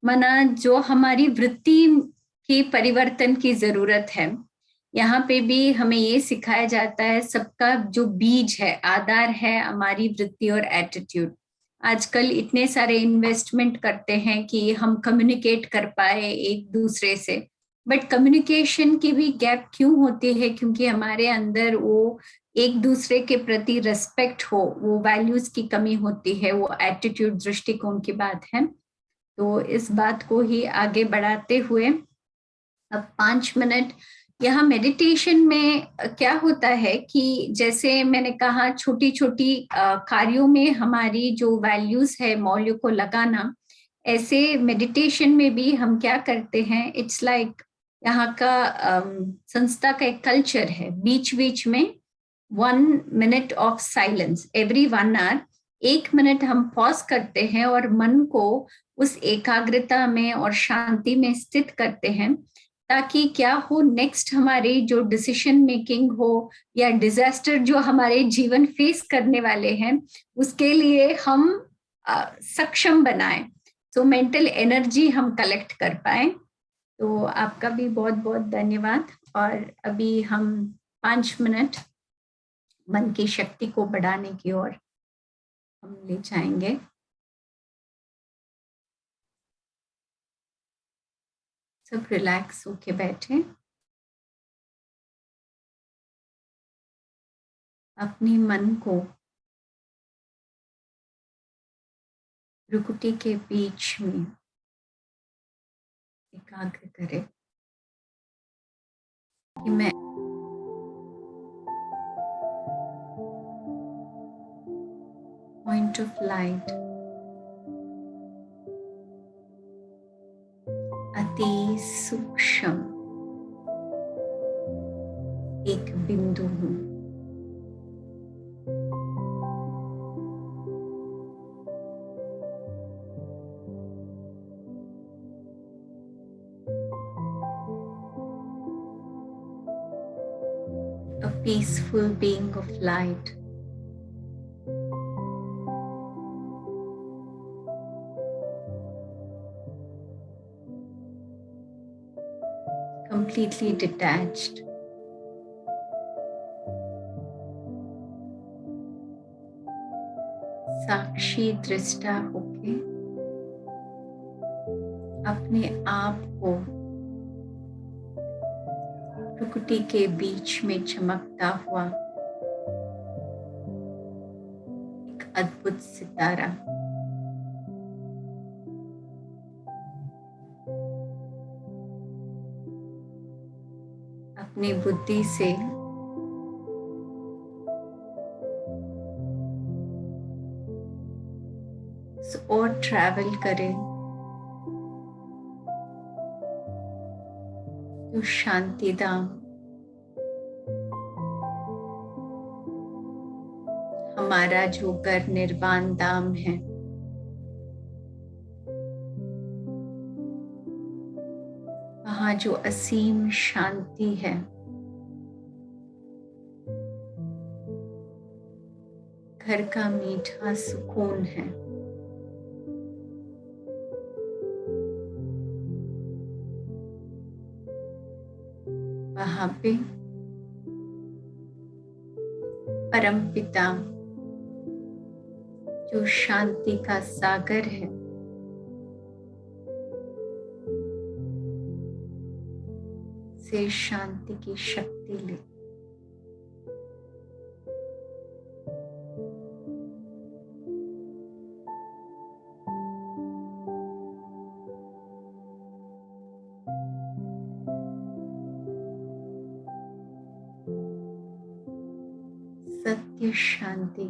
माना जो हमारी वृत्ति की परिवर्तन की जरूरत है। यहाँ पे भी हमें ये सिखाया जाता है, सबका जो बीज है, आधार है हमारी वृत्ति और एटीट्यूड। आजकल इतने सारे इन्वेस्टमेंट करते हैं कि हम कम्युनिकेट कर पाए एक दूसरे से, बट कम्युनिकेशन की भी गैप क्यों होती है? क्योंकि हमारे अंदर वो एक दूसरे के प्रति रेस्पेक्ट हो, वो वैल्यूज की कमी होती है, वो एटीट्यूड, दृष्टिकोण की बात है। तो इस बात को ही आगे बढ़ाते हुए अब 5 मिनट यहाँ मेडिटेशन में क्या होता है कि जैसे मैंने कहा, छोटी छोटी कार्यों में हमारी जो वैल्यूज है, मौल्यों को लगाना, ऐसे मेडिटेशन में भी हम क्या करते हैं, इट्स लाइक यहाँ का संस्था का एक कल्चर है, बीच बीच में 1 minute of silence every 1 hour, 1 minute हम पॉज करते हैं और मन को उस एकाग्रता में और शांति में स्थित करते हैं, ताकि क्या हो, नेक्स्ट हमारी जो डिसीजन मेकिंग हो या डिजास्टर जो हमारे जीवन फेस करने वाले हैं, उसके लिए हम सक्षम बनाएं, तो मेंटल एनर्जी हम कलेक्ट कर पाए। तो आपका भी बहुत बहुत धन्यवाद। और अभी हम 5 मिनट मन की शक्ति को बढ़ाने की ओर हम ले जाएंगे। सब रिलैक्स होके बैठे, अपने मन को भ्रुकुटी के बीच में एकाग्र करें कि मैं पॉइंट ऑफ लाइट, अति सूक्ष्म एक बिंदु हूं। A peaceful being of light. Completely detached. साक्षी दृष्टा होके अपने आप को प्रकृति के बीच में चमकता हुआ एक अद्भुत सितारा, अपनी बुद्धि से और ट्रैवल करें तो शांति धाम, हमारा जो घर निर्वाण धाम है, वहां वहाँ जो असीम शांति है, घर का मीठा सुकून है, वहाँ पे परमपिता जो शांति का सागर है, से शांति की शक्ति ले। सत्य शांति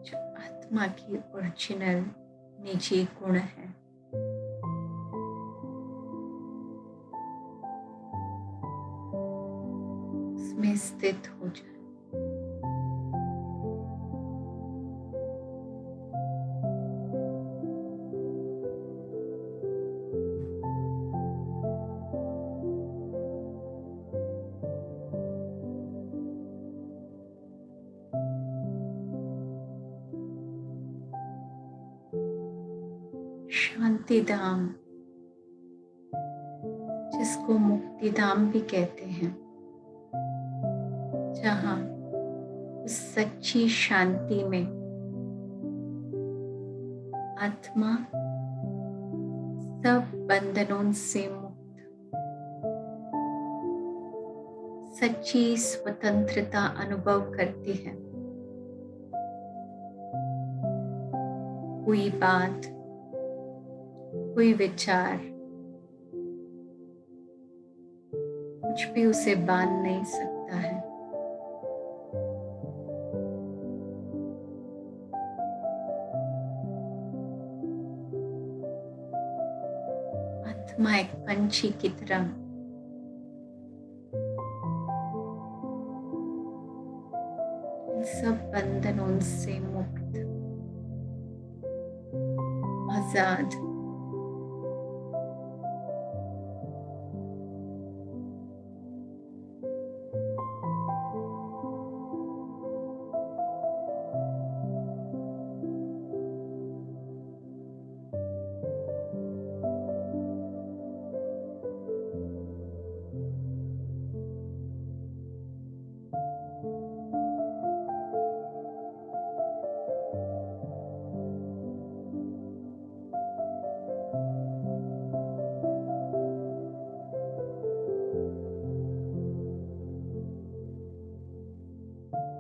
जो आत्मा की ओरिजिनल निजी गुण है, उसमें स्थित हो जाए। शांति धाम, जिसको मुक्ति धाम भी कहते हैं, जहाँ उस सच्ची शांति में आत्मा सब बंधनों से मुक्त, सच्ची स्वतंत्रता अनुभव करती है। कोई बात, कोई विचार, कुछ भी उसे बांध नहीं सकता है। आत्मा एक पंछी की तरह इन सब बंधनों से मुक्त, आजाद,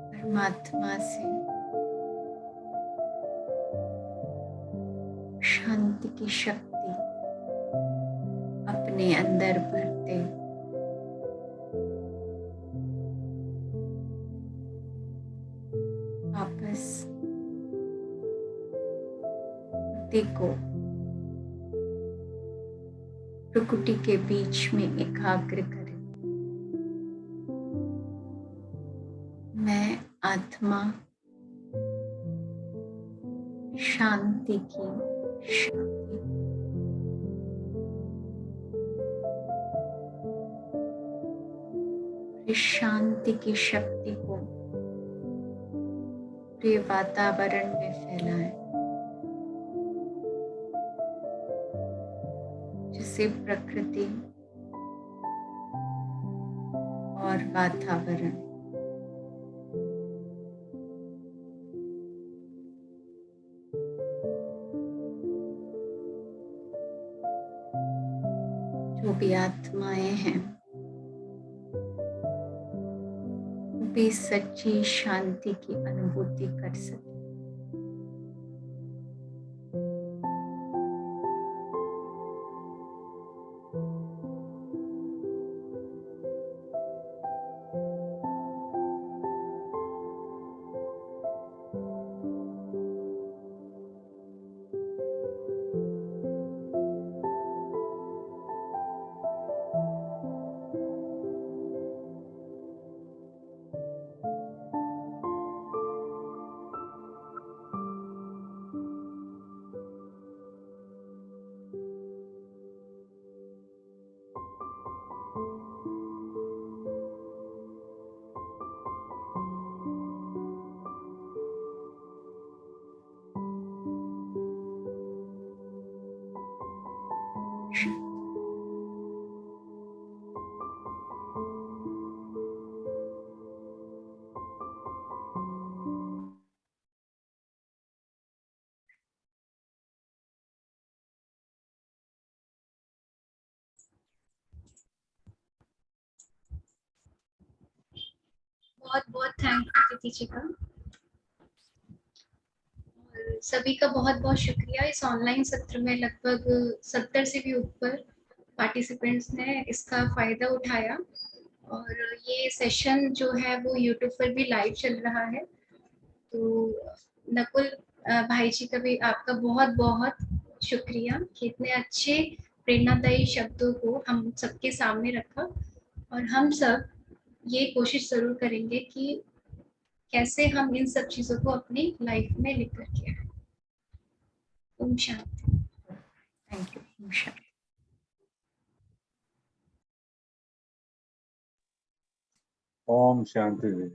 परमात्मा से शांति की शक्ति अपने अंदर भरते, वापस बुद्धि को प्रकृति के बीच में एकाग्र करें। मैं आत्मा शांति की शक्ति, इस शांति की शक्ति को पूरे वातावरण में फैलाएं, जिससे प्रकृति और वातावरण जो भी आत्माएं हैं, वो भी सच्ची शांति की अनुभूति कर सके। बहुत बहुत थैंक यू तिथिचिका, और सभी का बहुत बहुत शुक्रिया। इस ऑनलाइन सत्र में लगभग 70 से भी ऊपर पार्टिसिपेंट्स ने इसका फायदा उठाया, और ये सेशन जो है वो यूट्यूब पर भी लाइव चल रहा है। तो नकुल भाई जी का भी आपका बहुत बहुत शुक्रिया कि इतने अच्छे प्रेरणादायी शब्दों को हम सबके सामने रखा, और हम सब ये कोशिश जरूर करेंगे कि कैसे हम इन सब चीजों को अपनी लाइफ में लेकर के आए। ओम शांति। Thank you. ओम शांति जी।